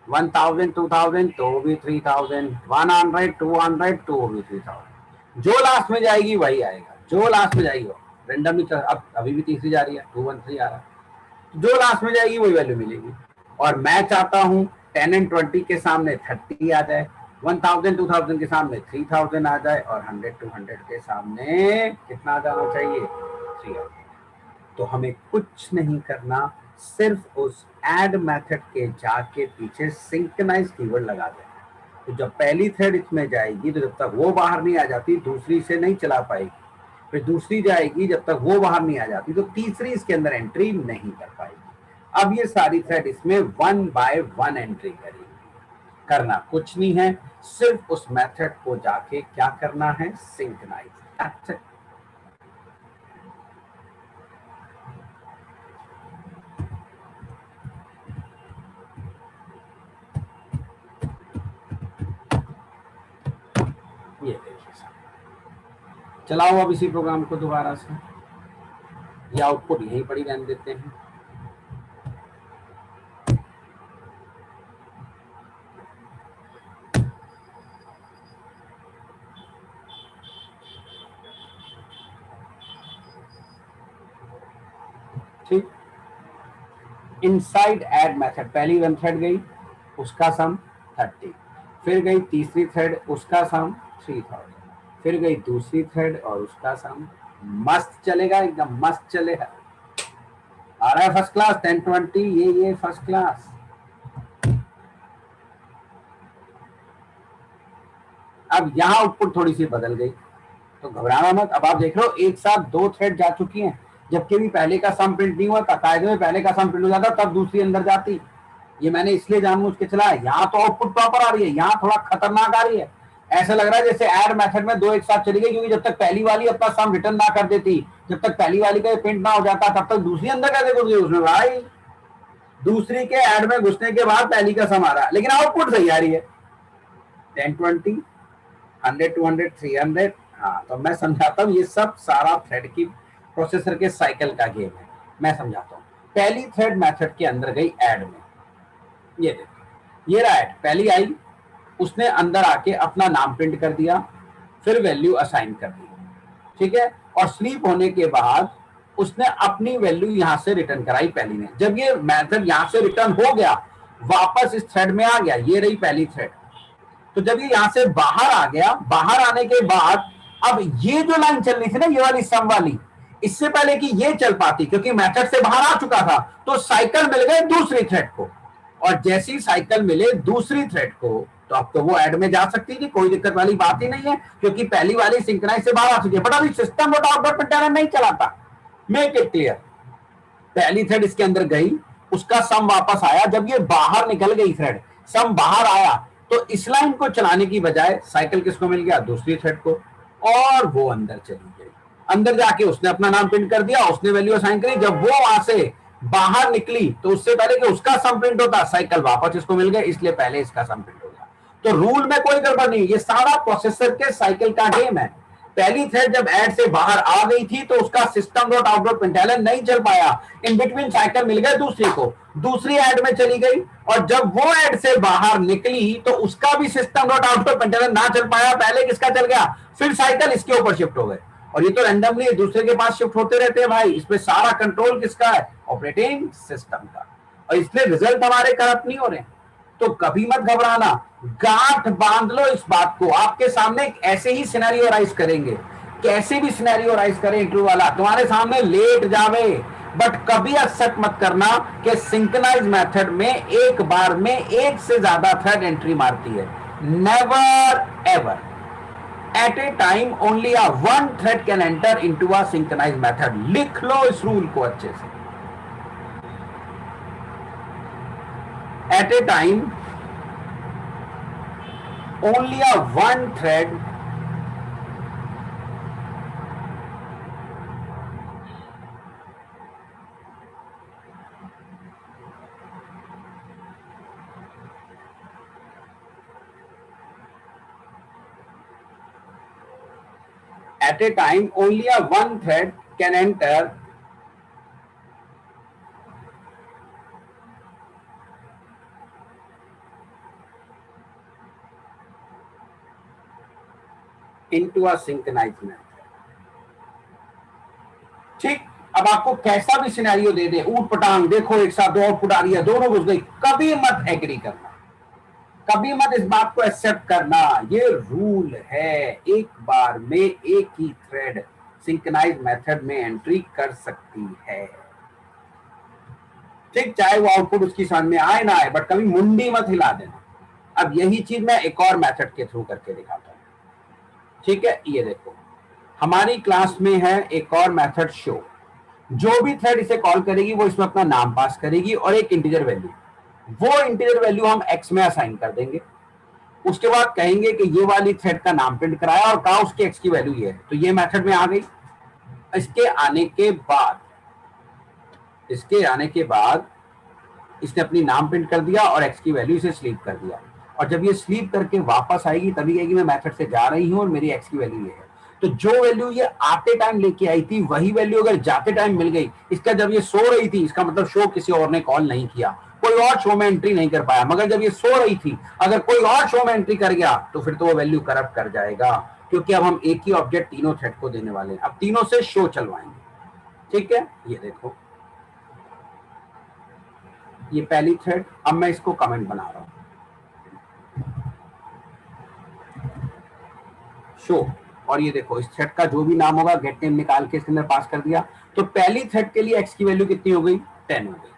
1000 2000 तो भी 3000, 100 200 तो भी 3000। जो लास्ट में जाएगी वही आएगा, जो लास्ट में जाएगी वो रेंडमली। अब अभी भी तीसरी जा रही है, 213 आ रहा है, जो लास्ट में जाएगी वही वैल्यू मिलेगी। और मैं चाहता हूं 10 and 20 के सामने 30 आ जाए, 1000 2000 के सामने 3000 आ जाए, और 100 200 के सामने कितना आ जाना चाहिए, 3000। तो हमें कुछ नहीं करना, सिर्फ उस ऐड मेथड के जाके पीछे सिंक्रोनाइज कीवर्ड लगा देना। तो जब पहली थ्रेड इसमें जाएगी तो जब तक वो बाहर नहीं आ जाती दूसरी से नहीं चला पाएगी, फिर दूसरी जाएगी, जब तक वो बाहर नहीं आ जाती तो तीसरी इसके अंदर एंट्री नहीं कर पाएगी। अब ये सारी थ्रेड इसमें 1 by 1 एंट्री करेगी। करना कुछ नहीं है, सिर्फ उस मेथड को जाके क्या करना है, सिंक्रोनाइज। चलाओ अब इसी प्रोग्राम को दोबारा से, ये आउटपुट यहीं पर ही रहने देते हैं। ठीक, इनसाइड ऐड मेथड पहली वन थ्रेड गई, उसका सम 30, फिर गई तीसरी थ्रेड, उसका सम 3000, फिर गई दूसरी थ्रेड और उसका सम, मस्त चलेगा, एकदम मस्त चलेगा, आ रहा है फर्स्ट क्लास 1020, ये फर्स्ट क्लास। अब यहाँ आउटपुट थोड़ी सी बदल गई, तो घबराना मत। अब आप देख रहे हो एक साथ दो थ्रेड जा चुकी हैं, जबकि भी पहले का सम प्रिंट नहीं हुआ था। कायदे में पहले का सम प्रिंट हो जाता तब दूसरी अंदर जाती, ये मैंने इसलिए जानबूझ के चलाया। यहाँ तो आउटपुट प्रॉपर आ रही है, यहाँ थोड़ा खतरनाक आ रही है। ऐसा लग रहा है जैसे ऐड मेथड में दो एक साथ चली गई, क्योंकि जब तक पहली वाली अपना सम रिटर्न ना कर देती, जब तक पहली वाली का प्रिंट ना हो जाता, तब तक दूसरी अंदर कैसे घुस गई उसमें भाई। दूसरी के ऐड में घुसने के बाद पहली का सम आ रहा है, लेकिन आउटपुट सही आ रही है 1020, 100, 200, 300। हाँ, तो मैं समझाता हूँ, ये सब सारा थ्रेड की प्रोसेसर के साइकिल का गेम है। मैं समझाता हूँ। पहली थ्रेड मेथड के अंदर गई ऐड में, ये देखो, ये रहा ऐड, पहली आई, उसने अंदर आके अपना नाम प्रिंट कर दिया, फिर वैल्यू असाइन कर दी, ठीक है। और स्लीप होने के बाद उसने अपनी वैल्यू यहां से रिटर्न कराई पहली ने। जब ये मेथड यहां से रिटर्न हो गया, वापस इस थ्रेड में आ गया, ये रही पहली थ्रेड। तो जब ये यहां से बाहर आ गया, बाहर आने के बाद अब ये जो लाइन चल रही थी ना, ये वाली सम वाली, इससे पहले कि ये चल पाती, क्योंकि मेथड से बाहर आ चुका था, तो साइकिल मिल गए दूसरी थ्रेड को। और जैसी साइकिल मिले दूसरी थ्रेड को, तो अब तो वो ऐड में जा सकती थी, कोई दिक्कत वाली बात ही नहीं है, क्योंकि पहली वाली सिंक्रोनाइज से बाहर आ चुकी है। बट अभी system dot out dot println नहीं चलाता। मेक इट क्लियर, पहली थ्रेड इसके अंदर गई, उसका सम वापस आया। जब ये बाहर निकल गई थ्रेड, सम बाहर आया, तो इस लाइन को चलाने की बजाय साइकिल किसको मिल गया, दूसरी थ्रेड को, और वो अंदर चली गई। अंदर जाके उसने अपना नाम प्रिंट कर दिया, उसने वैल्यू असाइन करी। जब वो वहां से बाहर निकली, तो उससे पहले कि उसका सम प्रिंट होता, साइकिल वापस इसको मिल गया, इसलिए पहले इसका सम प्रिंट हो गया। तो रूल में कोई गड़बड़ नहीं, ये सारा प्रोसेसर के साइकिल का गेम है। पहली थ्रेड जब ऐड से बाहर आ गई थी, तो उसका system dot out dot println नहीं चल पाया, इन बिटवीन साइकिल मिल गए दूसरी को, दूसरी ऐड में चली गई। और जब वो ऐड से बाहर निकली, तो उसका भी system dot out dot println ना चल पाया, पहले किसका चल गया, फिर साइकिल इसके ऊपर शिफ्ट हो गए। और ये तो रैंडमली दूसरे के पास शिफ्ट होते रहते हैं भाई, इसमें सारा कंट्रोल किसका है, ऑपरेटिंग सिस्टम का, और इसलिए रिजल्ट हमारे करप्ट नहीं हो रहे। तो कभी मत घबराना, गांठ बांध लो इस बात को। आपके सामने ऐसे ही सिनेरियो राइज करेंगे, कैसे भी सिनेरियो राइज करें इंटरव्यू वाला, तुम्हारे सामने लेट जावे, बट कभी एक्सेप्ट मत करना कि सिंक्रोनाइज मेथड में एक बार में एक से ज्यादा थ्रेड एंट्री मारती है। Never ever, at a time only a one thread can enter into a synchronized method। लिख लो इस रूल को अच्छे से। at a time only a one thread at a time only a one thread can enter into a synchronized method। ठीक, अब आपको कैसा भी सिनेरियो दे दे, ऊट पटांग, देखो एक साथ दो आउटपुट आ रही है, दोनों घुस गई, कभी मत एग्री करना, कभी मत इस बात को एक्सेप्ट करना। ये रूल है, एक बार में एक ही थ्रेड सिंक्रोनाइज मेथड में एंट्री कर सकती है। ठीक, चाहे वो आउटपुट उसकी समझ में आए ना आए, बट कभी मुंडी मत हिला देना। अब यही चीज मैं एक और मेथड के थ्रू करके दिखाता हूँ। ठीक है, ये देखो, हमारी क्लास में है एक और मेथड शो। जो भी थ्रेड इसे कॉल करेगी, वो इसमें अपना नाम पास करेगी और एक इंटीजर वैल्यू, वो इंटीजर वैल्यू हम एक्स में असाइन कर देंगे। उसके बाद कहेंगे कि ये वाली थ्रेड का नाम प्रिंट कराया और कहा उसके एक्स की वैल्यू ये है, तो ये मेथड में आ गई। इसके आने के बाद इसने अपनी नाम प्रिंट कर दिया और एक्स की वैल्यू इसे स्लीप कर दिया। और जब ये स्लीप करके वापस आएगी, तभी कहेगी मैं मेथड से जा रही हूं और मेरी एक्स की वैल्यू ये है। तो जो वैल्यू ये आते टाइम लेके आई थी वही वैल्यू अगर जाते टाइम मिल गई, इसका जब ये सो रही थी इसका मतलब शो किसी और ने कॉल नहीं किया, कोई और शो में एंट्री नहीं कर पाया, मगर जब ये सो रही थी अगर कोई और शो में एंट्री कर गया तो फिर तो वो वैल्यू करप्ट कर जाएगा, क्योंकि अब हम एक ही ऑब्जेक्ट तीनों थ्रेड को देने वाले हैं, अब तीनों से शो चलवाएंगे। ठीक है, ये देखो ये पहली थ्रेड, अब मैं इसको कमेंट बना रहा हूं शो, और ये देखो इस थ्रेड का जो भी नाम होगा गेट नेम निकाल के इसके अंदर पास कर दिया। तो पहली थ्रेड के लिए एक्स की वैल्यू कितनी हो गई, 10 हो गई।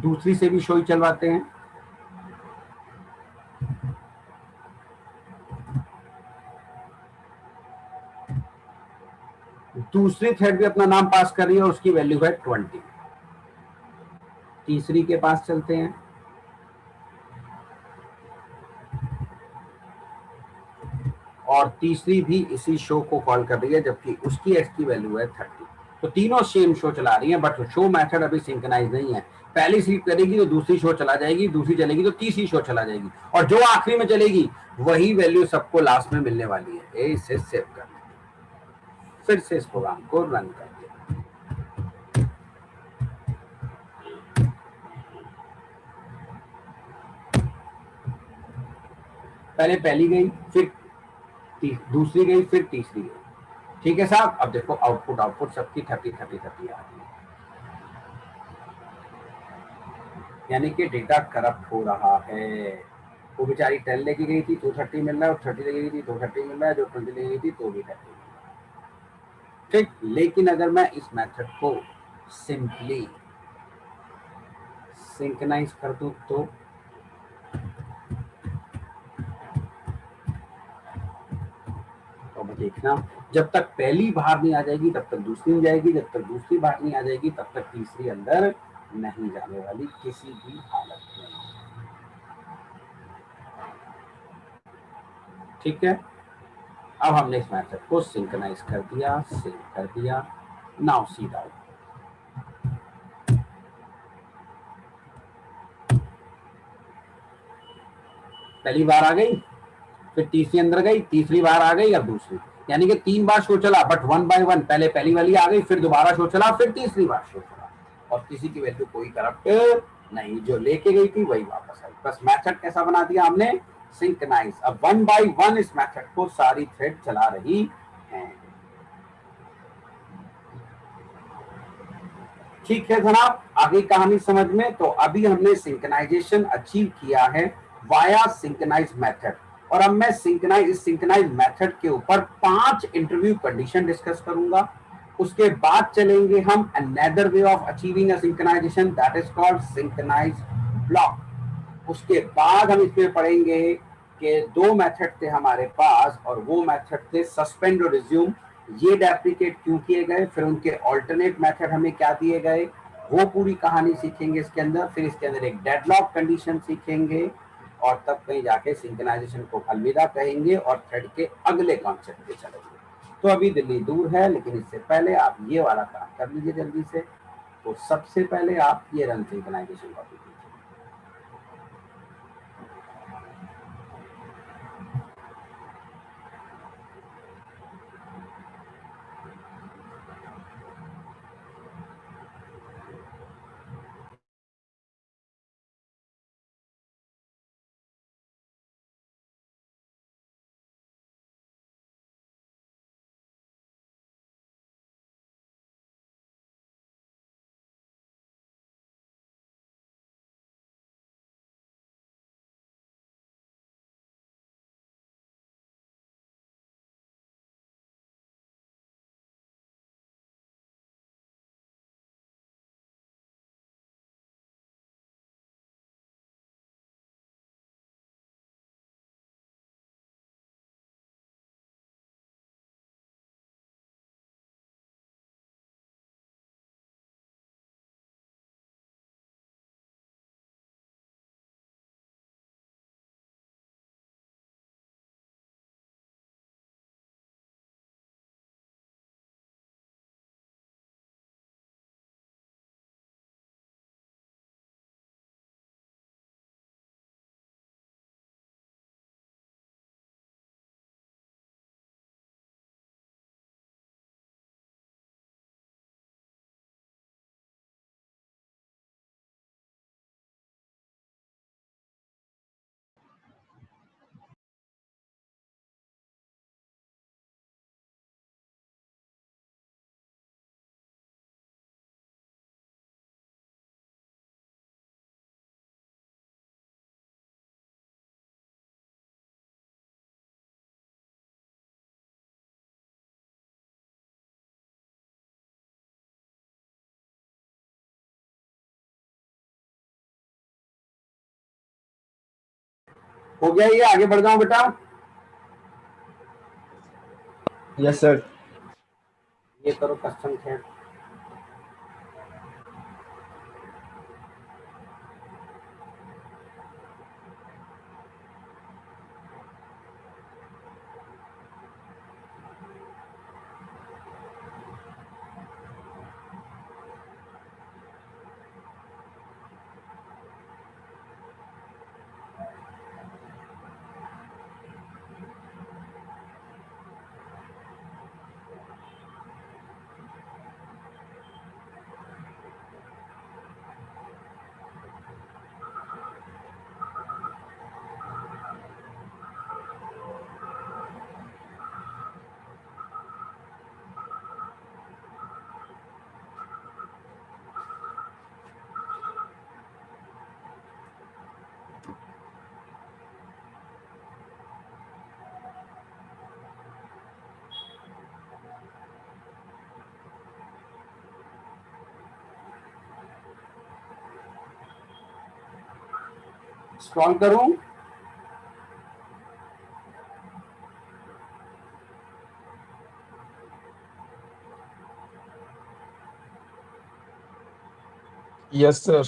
दूसरी से भी शो ही चलवाते हैं, दूसरी थ्रेड भी अपना नाम पास कर रही है, उसकी वैल्यू है 20। तीसरी के पास चलते हैं, और तीसरी भी इसी शो को कॉल कर रही है जबकि उसकी एक्स की वैल्यू है 30। तो तीनों सेम शो चला रही हैं, बट शो मेथड अभी सिंक्रोनाइज नहीं है। पहली स्लीप करेगी तो दूसरी शो चला जाएगी, दूसरी चलेगी तो तीसरी शो चला जाएगी, और जो आखिरी में चलेगी वही वैल्यू सबको लास्ट में मिलने वाली है। इसे सेव कर लेते, फिर से इस प्रोग्राम को रन कर दिया। पहले पहली गई, फिर दूसरी गई, फिर तीसरी गई। ठीक है साहब, अब देखो आउटपुट सबकी 30 30 30 आ रही है, यानी कि डेटा करप्ट हो रहा है। वो बेचारी 10 लेके गई थी तो 30 मिल रहा है, और 30 लेके गई थी तो 30 मिल रहा है, जो 20 लेके गई थी तो भी 30 मिल रहा है। ठीक, लेकिन अगर मैं इस मेथड को सिंपली सिंक्रोनाइज कर दूं तो देखना, जब तक पहली बाहर नहीं आ जाएगी तब तक दूसरी नहीं जाएगी, जब तक दूसरी बाहर नहीं आ जाएगी तब तक तीसरी अंदर नहीं जाने वाली किसी भी हालत में। ठीक है, अब हमने इस मेथड को सिंक्रोनाइज कर दिया, सेव कर दिया। नाउ सी द आउटपुट, पहली बार आ गई, फिर तीसरी अंदर गई, तीसरी बार आ गई, अब दूसरी, यानी कि 3 बार शो चला, बट 1 बाय 1। पहले पहली वाली आ गई, फिर दोबारा शो चला, फिर तीसरी बार शो चला, और किसी की वैल्यू कोई करप्ट नहीं, जो लेके गई थी वही वापस आई। बस मेथड कैसा बना दिया हमने, सिंक्रोनाइज। अब 1 बाय 1 इस मेथड को सारी थ्रेड चला रही हैं। ठीक है जनाब, आगे कहानी समझ में। तो अभी हमने सिंक्रोनाइजेशन अचीव किया है वाया सिंक्रोनाइज मेथड, और अब मैं सिंक्रोनाइज मेथड के ऊपर 5 इंटरव्यू कंडीशन डिस्कस करूंगा। उसके बाद चलेंगे हम another way of achieving a synchronization, that is called synchronize block. उसके बाद हम इसमें पढ़ेंगे कि 2 मेथड थे हमारे पास, और वो मेथड थे सस्पेंड और रिज्यूम। ये डेप्रिकेट क्यों किए गए, फिर उनके ऑल्टरनेट मेथड हमें क्या दिए गए, वो पूरी कहानी सीखेंगे इसके अंदर। फिर इसके अंदर एक डेडलॉक कंडीशन सीखेंगे, और तब कहीं जाके सिंक्रोनाइजेशन को अलविदा कहेंगे और थ्रेड के अगले कॉन्सेप्ट पे चलेंगे। तो अभी दिल्ली दूर है, लेकिन इससे पहले आप ये वाला काम कर लीजिए जल्दी से। तो सबसे पहले आप ये रन सिंक्रोनाइजेशन कॉपी हो गया ये, आगे बढ़ जाऊं बेटा? Yes, sir. ये करो कस्टम थ्रेड। स्क्रॉल करूं? Yes, sir.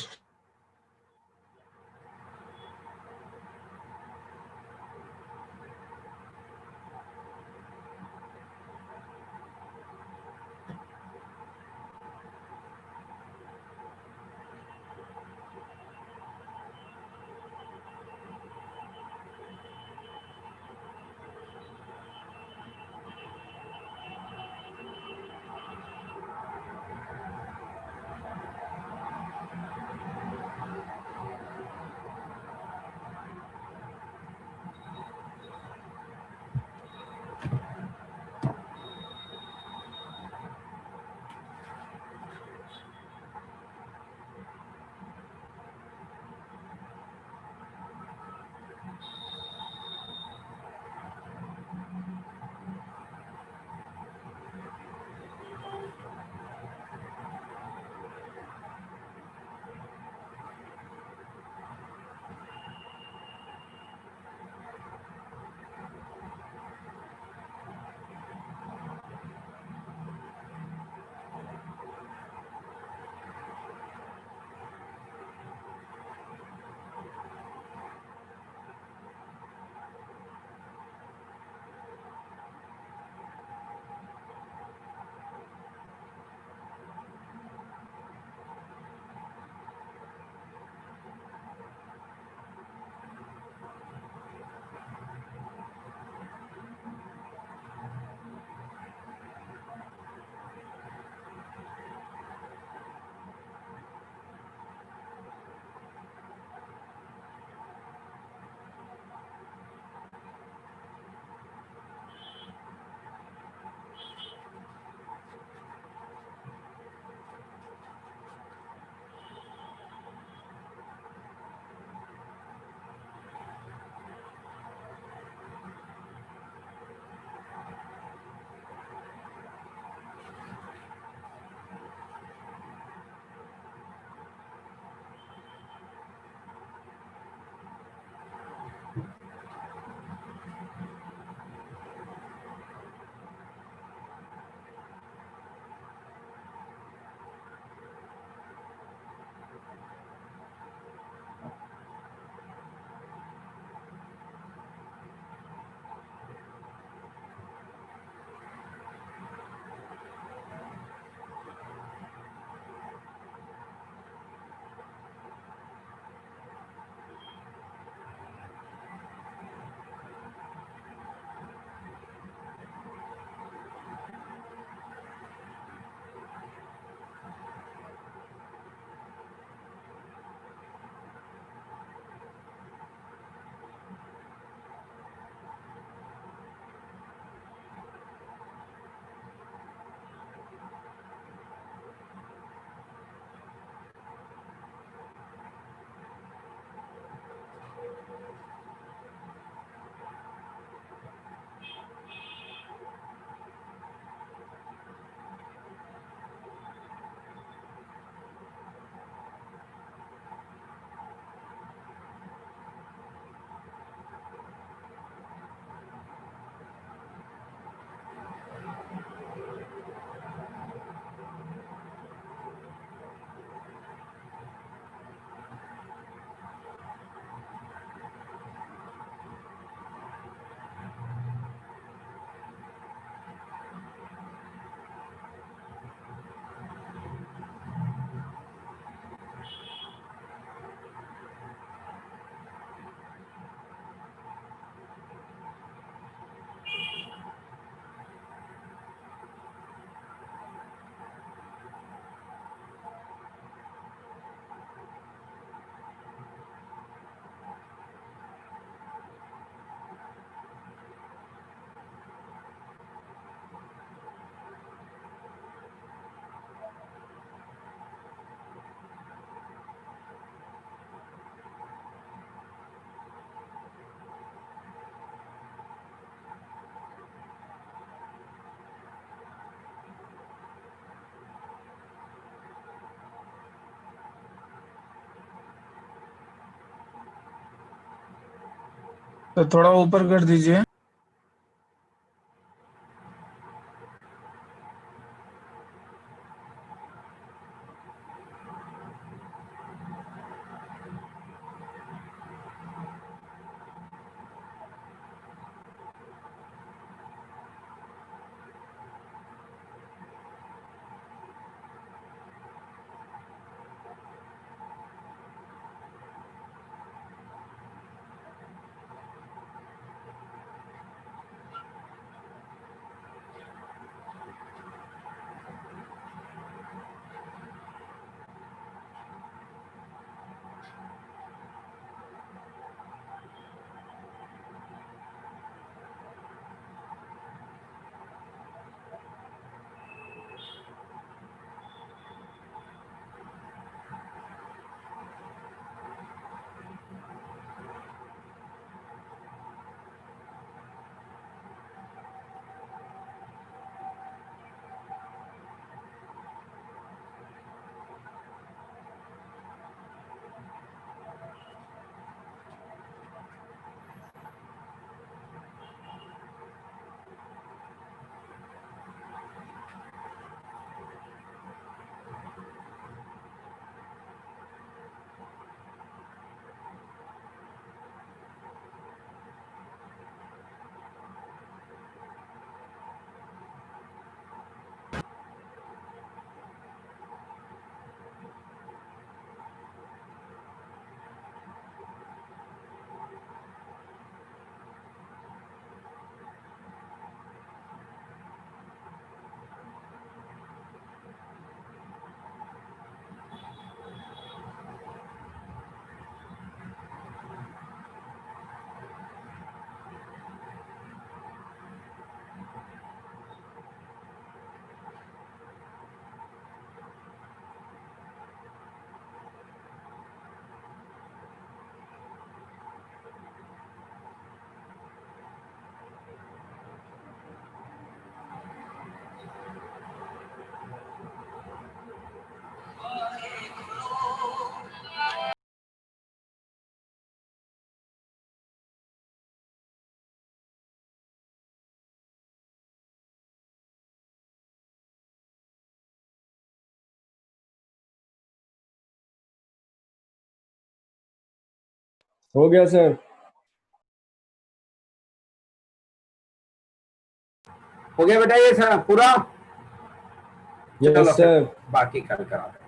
तो थोड़ा ऊपर कर दीजिए। हो गया सर। हो गया बेटा ये पूरा। चलो यस फिर सर। बाकी कल कराते हैं।